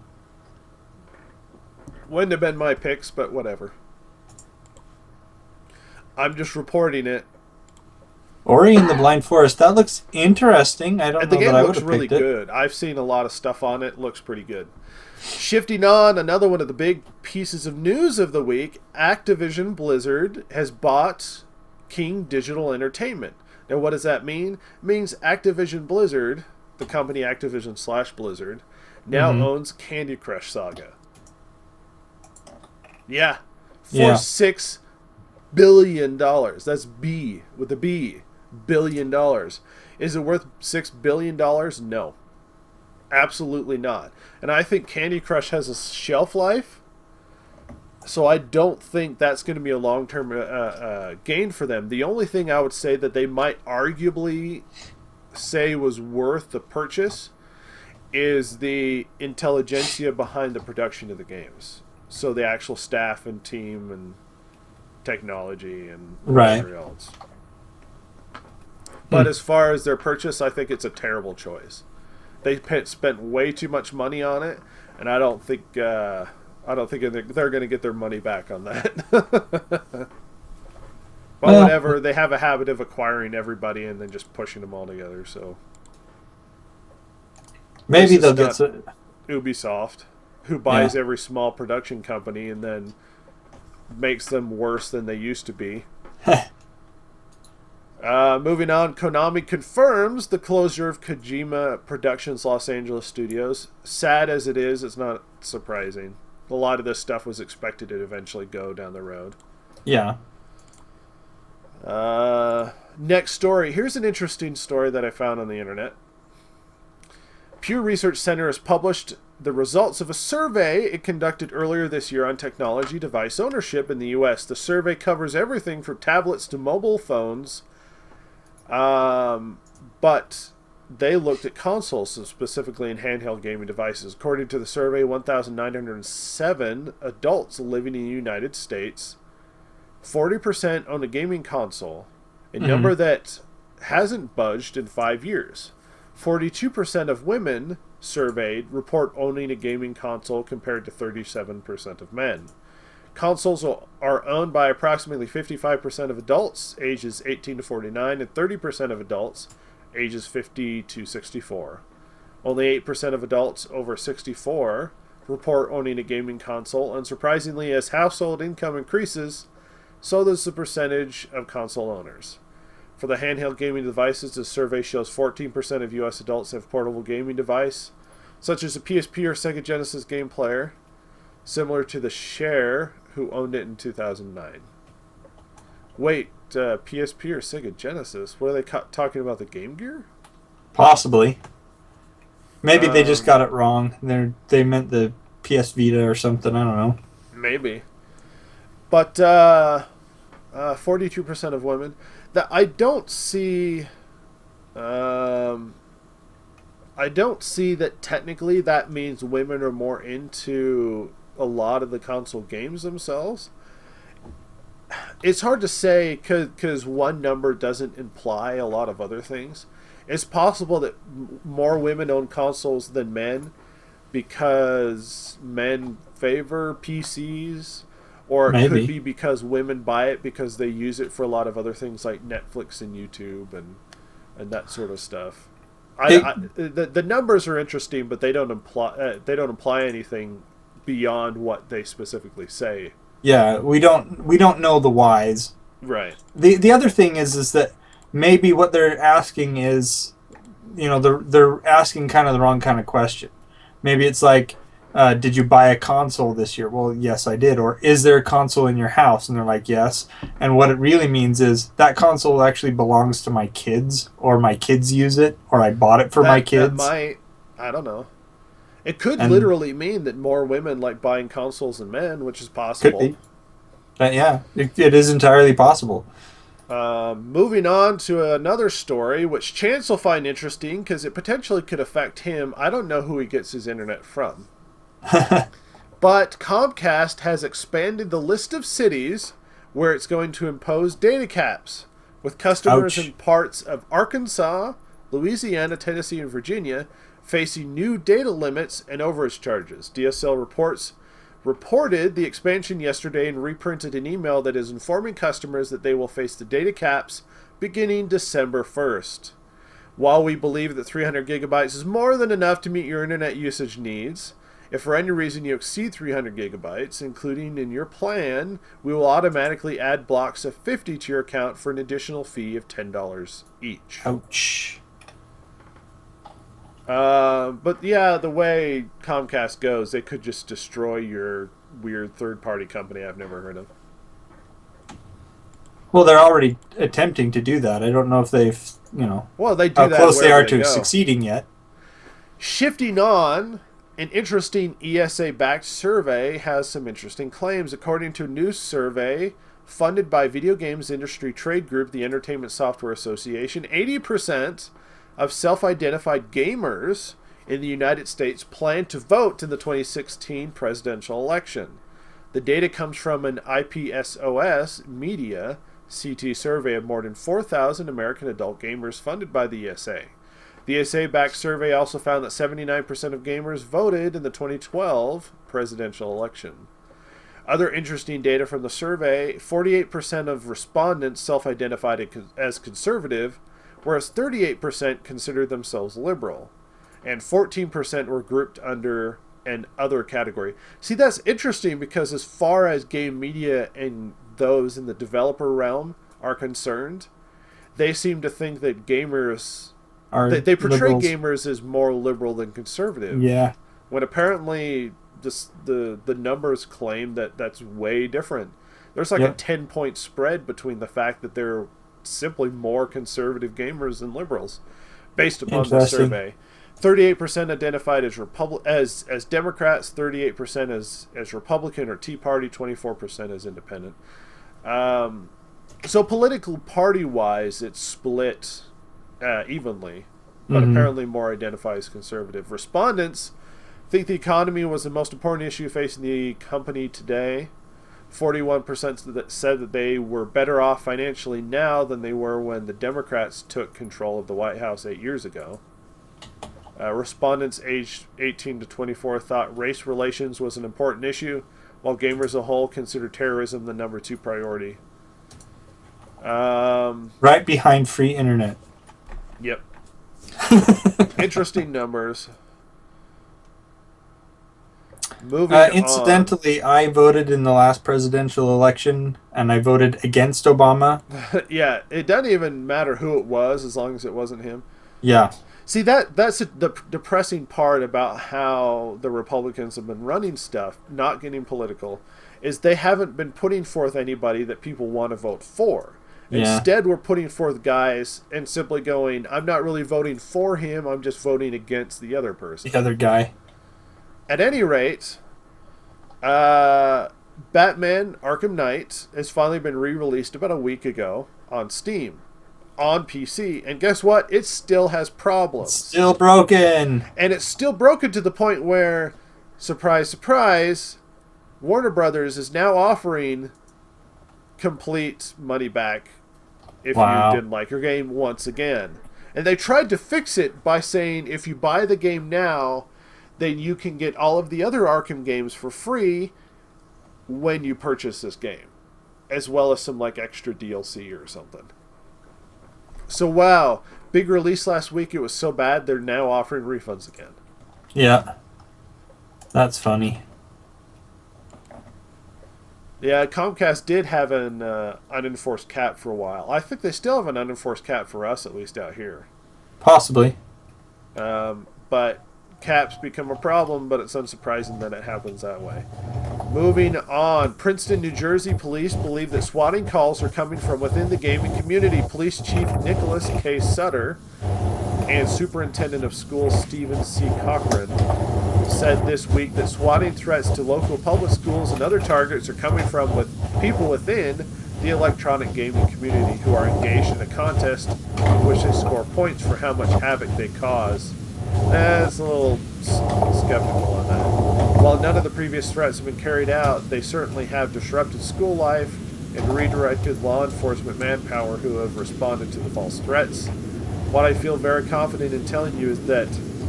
Wouldn't have been my picks, but whatever. I'm just reporting it. Ori and the Blind Forest. That looks interesting. I don't know The game that I would looks have really picked it. good. I've seen a lot of stuff on it. Looks pretty good. Shifting on, another one of the big pieces of news of the week, Activision Blizzard has bought King Digital Entertainment. Now, what does that mean? It means Activision Blizzard, the company Activision/Blizzard, now owns Candy Crush Saga. Yeah. For $6 billion. That's B with a B. $1 billion. Is it worth $6 billion? No. Absolutely not. And I think Candy Crush has a shelf life, so I don't think that's going to be a long-term gain for them. The only thing I would say that they might arguably say was worth the purchase is the intelligentsia behind the production of the games. So the actual staff and team and technology and whatever else. But as far as their purchase, I think it's a terrible choice. They spent way too much money on it, and I don't think they're going to get their money back on that. But whatever, they have a habit of acquiring everybody and then just pushing them all together. So maybe they'll get Ubisoft, who buys every small production company and then makes them worse than they used to be. Moving on, Konami confirms the closure of Kojima Productions Los Angeles studios. Sad as it is, it's not surprising. A lot of this stuff was expected to eventually go down the road. Yeah. Next story. Here's an interesting story that I found on the internet. Pew Research Center has published the results of a survey it conducted earlier this year on technology device ownership in the U.S. The survey covers everything from tablets to mobile phones, but they looked at consoles, so specifically in handheld gaming devices. According to the survey, 1,907 adults living in the United States, 40% own a gaming console, a number that hasn't budged in 5 years. 42% of women surveyed report owning a gaming console compared to 37% of men. Consoles are owned by approximately 55% of adults ages 18 to 49 and 30% of adults ages 50 to 64. Only 8% of adults over 64 report owning a gaming console. Unsurprisingly, as household income increases, so does the percentage of console owners. For the handheld gaming devices, the survey shows 14% of U.S. adults have portable gaming device, such as a PSP or Sega Genesis game player, similar to the share who owned it in 2009. Wait, PSP or Sega Genesis? What are they talking about, the Game Gear? Possibly. Maybe they just got it wrong. They meant the PS Vita or something. I don't know. Maybe. But 42% of women. That I don't see. I don't see that technically that means women are more into a lot of the console games themselves. It's hard to say because one number doesn't imply a lot of other things. It's possible that more women own consoles than men because men favor PCs, or it could Maybe. be because women buy it because they use it for a lot of other things like Netflix and YouTube and that sort of stuff. The numbers are interesting, but they don't imply anything beyond what they specifically say. Yeah, we don't know the whys. Right. The other thing is that maybe what they're asking is, they're asking kind of the wrong kind of question. Maybe it's like, did you buy a console this year? Well, yes, I did. Or is there a console in your house? And they're like, yes. And what it really means is that console actually belongs to my kids, or my kids use it, or I bought it for my kids. That might, I don't know. It could literally mean that more women like buying consoles than men, which is possible. Could be. Yeah, it is entirely possible. Moving on to another story, which Chance will find interesting because it potentially could affect him. I don't know who he gets his internet from. But Comcast has expanded the list of cities where it's going to impose data caps, with customers in parts of Arkansas, Louisiana, Tennessee, and Virginia facing new data limits and overage charges. DSL reported the expansion yesterday and reprinted an email that is informing customers that they will face the data caps beginning December 1st. While we believe that 300 gigabytes is more than enough to meet your internet usage needs, if for any reason you exceed 300 gigabytes, including in your plan, we will automatically add blocks of 50 to your account for an additional fee of $10 each. Ouch. But yeah, the way Comcast goes, they could just destroy your weird third-party company I've never heard of. Well, they're already attempting to do that. I don't know if they've, well, they do how that close they are wherever to go. succeeding yet. Shifting on, an interesting ESA-backed survey has some interesting claims. According to a new survey funded by video games industry trade group, the Entertainment Software Association, 80% of self-identified gamers in the United States plan to vote in the 2016 presidential election. The data comes from an IPSOS Media CT survey of more than 4,000 American adult gamers funded by the ESA. The ESA-backed survey also found that 79% of gamers voted in the 2012 presidential election. Other interesting data from the survey, 48% of respondents self-identified as conservative, whereas 38% considered themselves liberal, and 14% were grouped under an other category. See, that's interesting because as far as game media and those in the developer realm are concerned, they seem to think that gamers... They portray liberals. Gamers as more liberal than conservative. Yeah. When apparently the numbers claim that that's way different. There's like a 10-point spread between the fact that they're simply more conservative gamers than liberals, based upon the survey. 38% identified as Democrats, 38% as Republican or Tea Party, 24% as Independent. So political party-wise, it's split evenly, but apparently more identify as conservative. Respondents think the economy was the most important issue facing the company today. 41% said that they were better off financially now than they were when the Democrats took control of the White House 8 years ago. Respondents aged 18 to 24 thought race relations was an important issue, while gamers as a whole considered terrorism the number 2 priority. Right behind free internet. Yep. Interesting numbers. Moving incidentally, I voted in the last presidential election, and I voted against Obama. Yeah, it doesn't even matter who it was as long as it wasn't him. Yeah. See, that's the depressing part about how the Republicans have been running stuff, not getting political, is they haven't been putting forth anybody that people want to vote for. Yeah. Instead, we're putting forth guys and simply going, I'm not really voting for him, I'm just voting against the other person. The other guy. At any rate, Batman Arkham Knight has finally been re-released about a week ago on Steam, on PC, and guess what? It still has problems. It's still broken. And it's still broken to the point where, surprise, surprise, Warner Brothers is now offering complete money back if Wow. you didn't like your game once again. And they tried to fix it by saying if you buy the game now, then you can get all of the other Arkham games for free when you purchase this game, as well as some like extra DLC or something. So wow, big release last week. It was so bad they're now offering refunds again. Yeah. That's funny. Yeah, Comcast did have an unenforced cap for a while. I think they still have an unenforced cap for us, at least out here. Possibly. But caps become a problem, but it's unsurprising that it happens that way. Moving on, Princeton, New Jersey police believe that swatting calls are coming from within the gaming community. Police Chief Nicholas K. Sutter and Superintendent of Schools Stephen C. Cochran said this week that swatting threats to local public schools and other targets are coming from people within the electronic gaming community who are engaged in a contest in which they score points for how much havoc they cause. That's a little skeptical on that. While none of the previous threats have been carried out, they certainly have disrupted school life and redirected law enforcement manpower who have responded to the false threats. What I feel very confident in telling you is that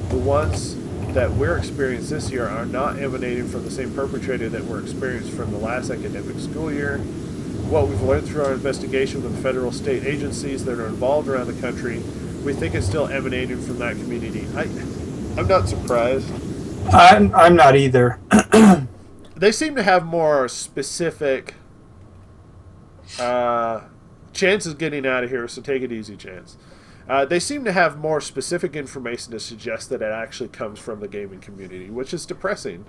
the ones that we're experiencing this year are not emanating from the same perpetrator that were experienced from the last academic school year. What we've learned through our investigation with the federal state agencies that are involved around the country, we think it's still emanating from that community. I'm not surprised. I'm not either. They seem to have more specific chances getting out of here, so take it easy, Chance. They seem to have more specific information to suggest that it actually comes from the gaming community, which is depressing.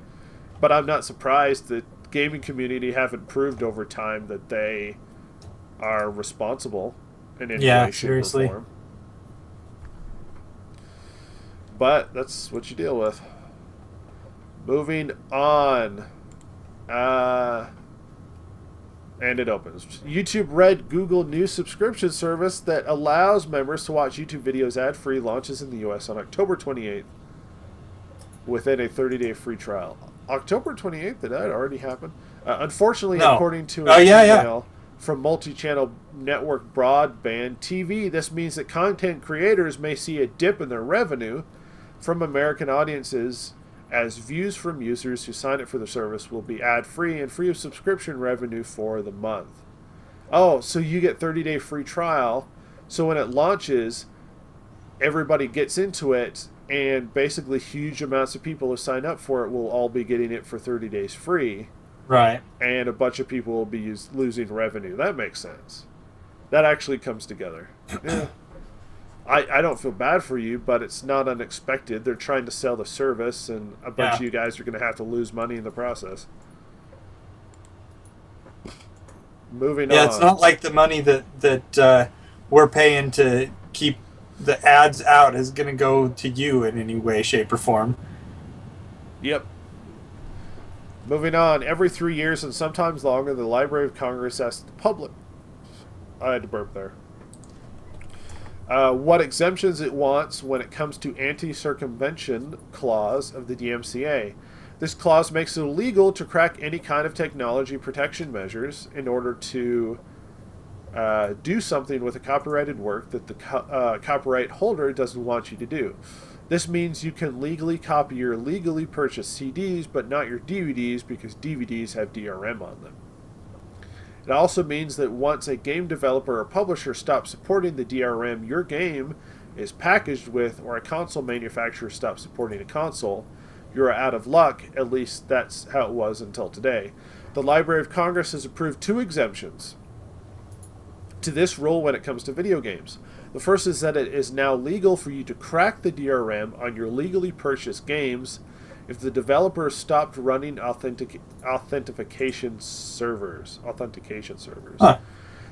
But I'm not surprised that the gaming community haven't proved over time that they are responsible in any way, shape, seriously. or form. But that's what you deal with. Moving on. And it opens. YouTube Red Google News subscription service that allows members to watch YouTube videos ad-free launches in the U.S. on October 28th within a 30-day free trial. October 28th? Did that already happen? Unfortunately, No. according to an Yeah. email from multi-channel network broadband TV, this means that content creators may see a dip in their revenue from American audiences as views from users who sign up for the service will be ad-free and free of subscription revenue for the month. Oh, so you get 30-day free trial. So when it launches, everybody gets into it, and basically huge amounts of people who sign up for it will all be getting it for 30 days free. Right. And a bunch of people will be losing revenue. That makes sense. That actually comes together. Yeah. I don't feel bad for you, but it's not unexpected. They're trying to sell the service, and a bunch of you guys are going to have to lose money in the process. Moving on. Yeah, it's not like the money that we're paying to keep the ads out is going to go to you in any way, shape, or form. Yep. Moving on. Every 3 years and sometimes longer, the Library of Congress asks the public. I had to burp there. What exemptions it wants when it comes to anti-circumvention clause of the DMCA. This clause makes it illegal to crack any kind of technology protection measures in order to do something with a copyrighted work that the copyright holder doesn't want you to do. This means you can legally copy your legally purchased CDs, but not your DVDs because DVDs have DRM on them. It also means that once a game developer or publisher stops supporting the DRM your game is packaged with, or a console manufacturer stops supporting a console, you're out of luck. At least that's how it was until today. The Library of Congress has approved 2 exemptions to this rule when it comes to video games. The first is that it is now legal for you to crack the DRM on your legally purchased games if the developer stopped running authentication servers. Huh.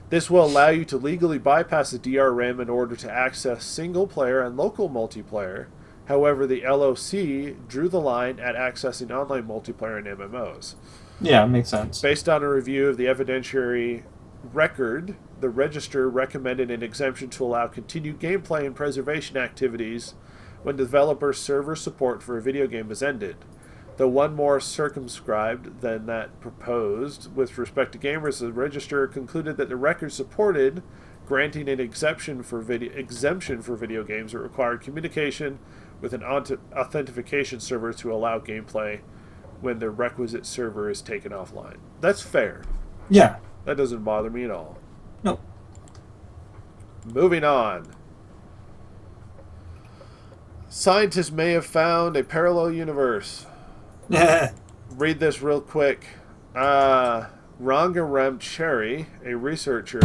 This will allow you to legally bypass the DRM in order to access single-player and local multiplayer. However, the LOC drew the line at accessing online multiplayer and MMOs. Yeah, makes sense. Based on a review of the evidentiary record, the Register recommended an exemption to allow continued gameplay and preservation activities when developer server support for a video game has ended. Though one more circumscribed than that proposed with respect to gamers, the Register concluded that the record supported granting an exemption for video games that required communication with an authentication server to allow gameplay when the requisite server is taken offline. That's fair. Yeah. That doesn't bother me at all. Nope. Moving on. Scientists may have found a parallel universe. Read this real quick. Rangarem Cherry, a researcher...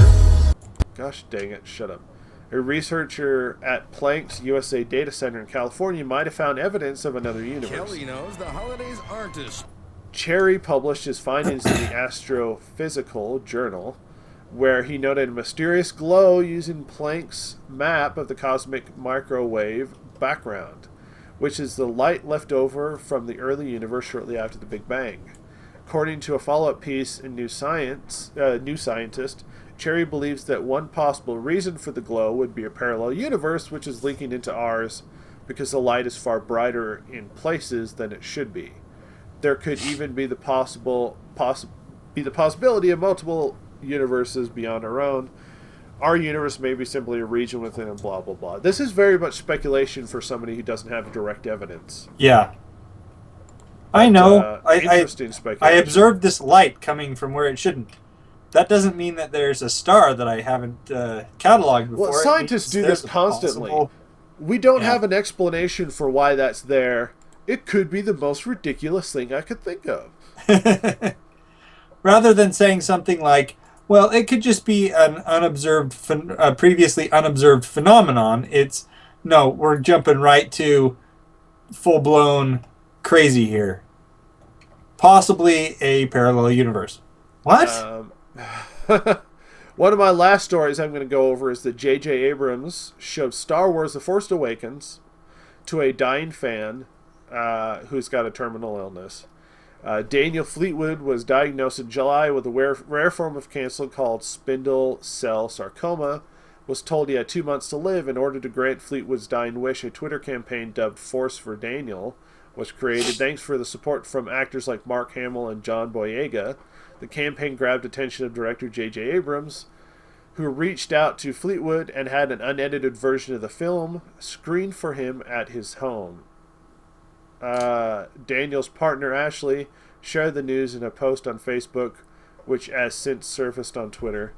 Gosh dang it, shut up. A researcher at Planck's USA data center in California might have found evidence of another universe. Kelly knows the holidays aren't as... Cherry published his findings in the Astrophysical Journal, where he noted a mysterious glow using Planck's map of the cosmic microwave background, which is the light left over from the early universe shortly after the Big Bang. According to a follow-up piece in New Scientist, Cherry believes that one possible reason for the glow would be a parallel universe which is linking into ours because the light is far brighter in places than it should be. There could even be the possibility of multiple universes beyond our own. Our universe may be simply a region within a blah blah blah. This is very much speculation for somebody who doesn't have direct evidence. Yeah. I know. Interesting speculation. I observed this light coming from where it shouldn't. That doesn't mean that there's a star that I haven't cataloged before. Well, scientists do this constantly. We don't have an explanation for why that's there. It could be the most ridiculous thing I could think of. Rather than saying something like, well, it could just be an previously unobserved phenomenon, it's, no, we're jumping right to full-blown crazy here. Possibly a parallel universe. What? One of my last stories I'm going to go over is that J.J. Abrams showed Star Wars The Force Awakens to a dying fan who's got a terminal illness. Daniel Fleetwood was diagnosed in July with a rare form of cancer called spindle cell sarcoma. Was told he had 2 months to live. In order to grant Fleetwood's dying wish, a Twitter campaign dubbed Force for Daniel was created. Thanks for the support from actors like Mark Hamill and John Boyega. The campaign grabbed attention of director J.J. Abrams, who reached out to Fleetwood and had an unedited version of the film screened for him at his home. Daniel's partner Ashley shared the news in a post on Facebook, which has since surfaced on Twitter.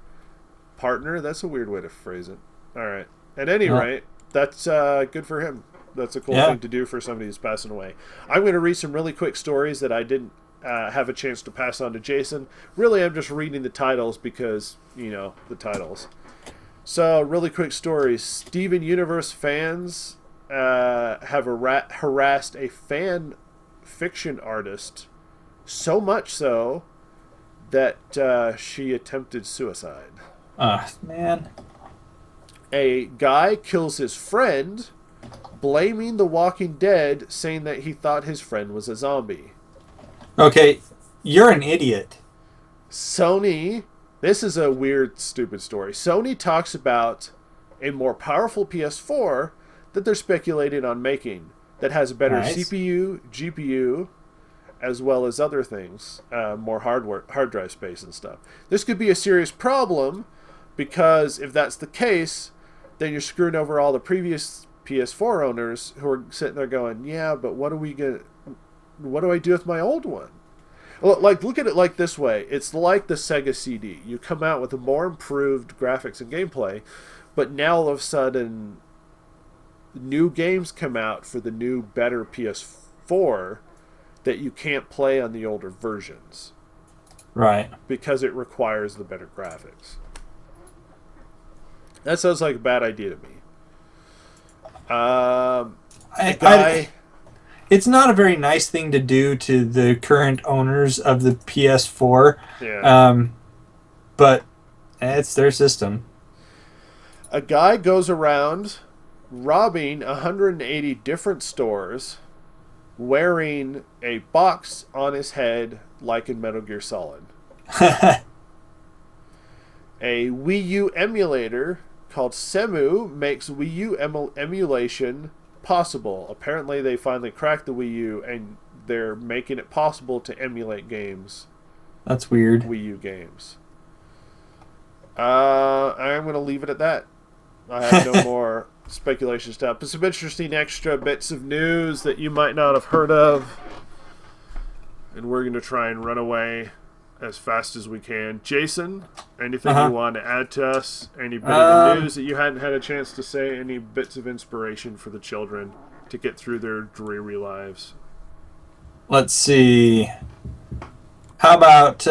Partner? That's a weird way to phrase it. Alright. At any rate, that's good for him. That's a cool thing to do for somebody who's passing away. I'm going to read some really quick stories that I didn't have a chance to pass on to Jason. Really, I'm just reading the titles because, the titles. So, really quick stories. Steven Universe fans have harassed a fan fiction artist so much so that she attempted suicide. Man. A guy kills his friend, blaming The Walking Dead, saying that he thought his friend was a zombie. Okay, you're an idiot. Sony, this is a weird, stupid story. Sony talks about a more powerful PS4 that they're speculating on making that has a better CPU, GPU, as well as other things, more hard drive space and stuff. This could be a serious problem because if that's the case, then you're screwing over all the previous PS4 owners who are sitting there going, yeah, but what do I do with my old one? Like, look at it like this way. It's like the Sega CD. You come out with a more improved graphics and gameplay, but now all of a sudden new games come out for the new, better PS4 that you can't play on the older versions. Right. Because it requires the better graphics. That sounds like a bad idea to me. It's not a very nice thing to do to the current owners of the PS4. Yeah. But It's their system. A guy goes around robbing 180 different stores wearing a box on his head like in Metal Gear Solid. A Wii U emulator called Semu makes Wii U emulation possible. Apparently they finally cracked the Wii U and they're making it possible to emulate games. That's weird. Wii U games. I'm going to leave it at that. I have no more speculation stuff. But some interesting extra bits of news that you might not have heard of. And we're going to try and run away as fast as we can. Jason, anything you want to add to us? Any bit of the news that you hadn't had a chance to say? Any bits of inspiration for the children to get through their dreary lives? Let's see. How about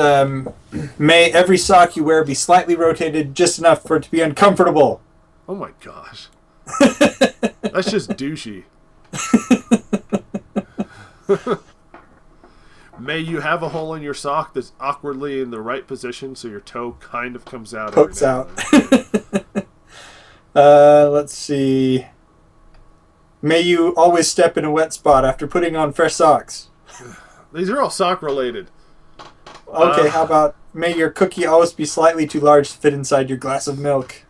may every sock you wear be slightly rotated just enough for it to be uncomfortable? Oh my gosh. That's just douchey. May you have a hole in your sock that's awkwardly in the right position so your toe kind of comes out. Pokes out. Let's see. May you always step in a wet spot after putting on fresh socks. These are all sock related. Okay, how about may your cookie always be slightly too large to fit inside your glass of milk?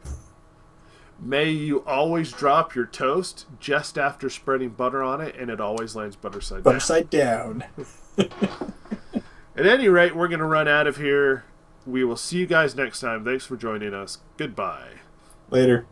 May you always drop your toast just after spreading butter on it and it always lands butter side down. Butter side down. At any rate, we're going to run out of here. We will see you guys next time. Thanks for joining us. Goodbye. Later.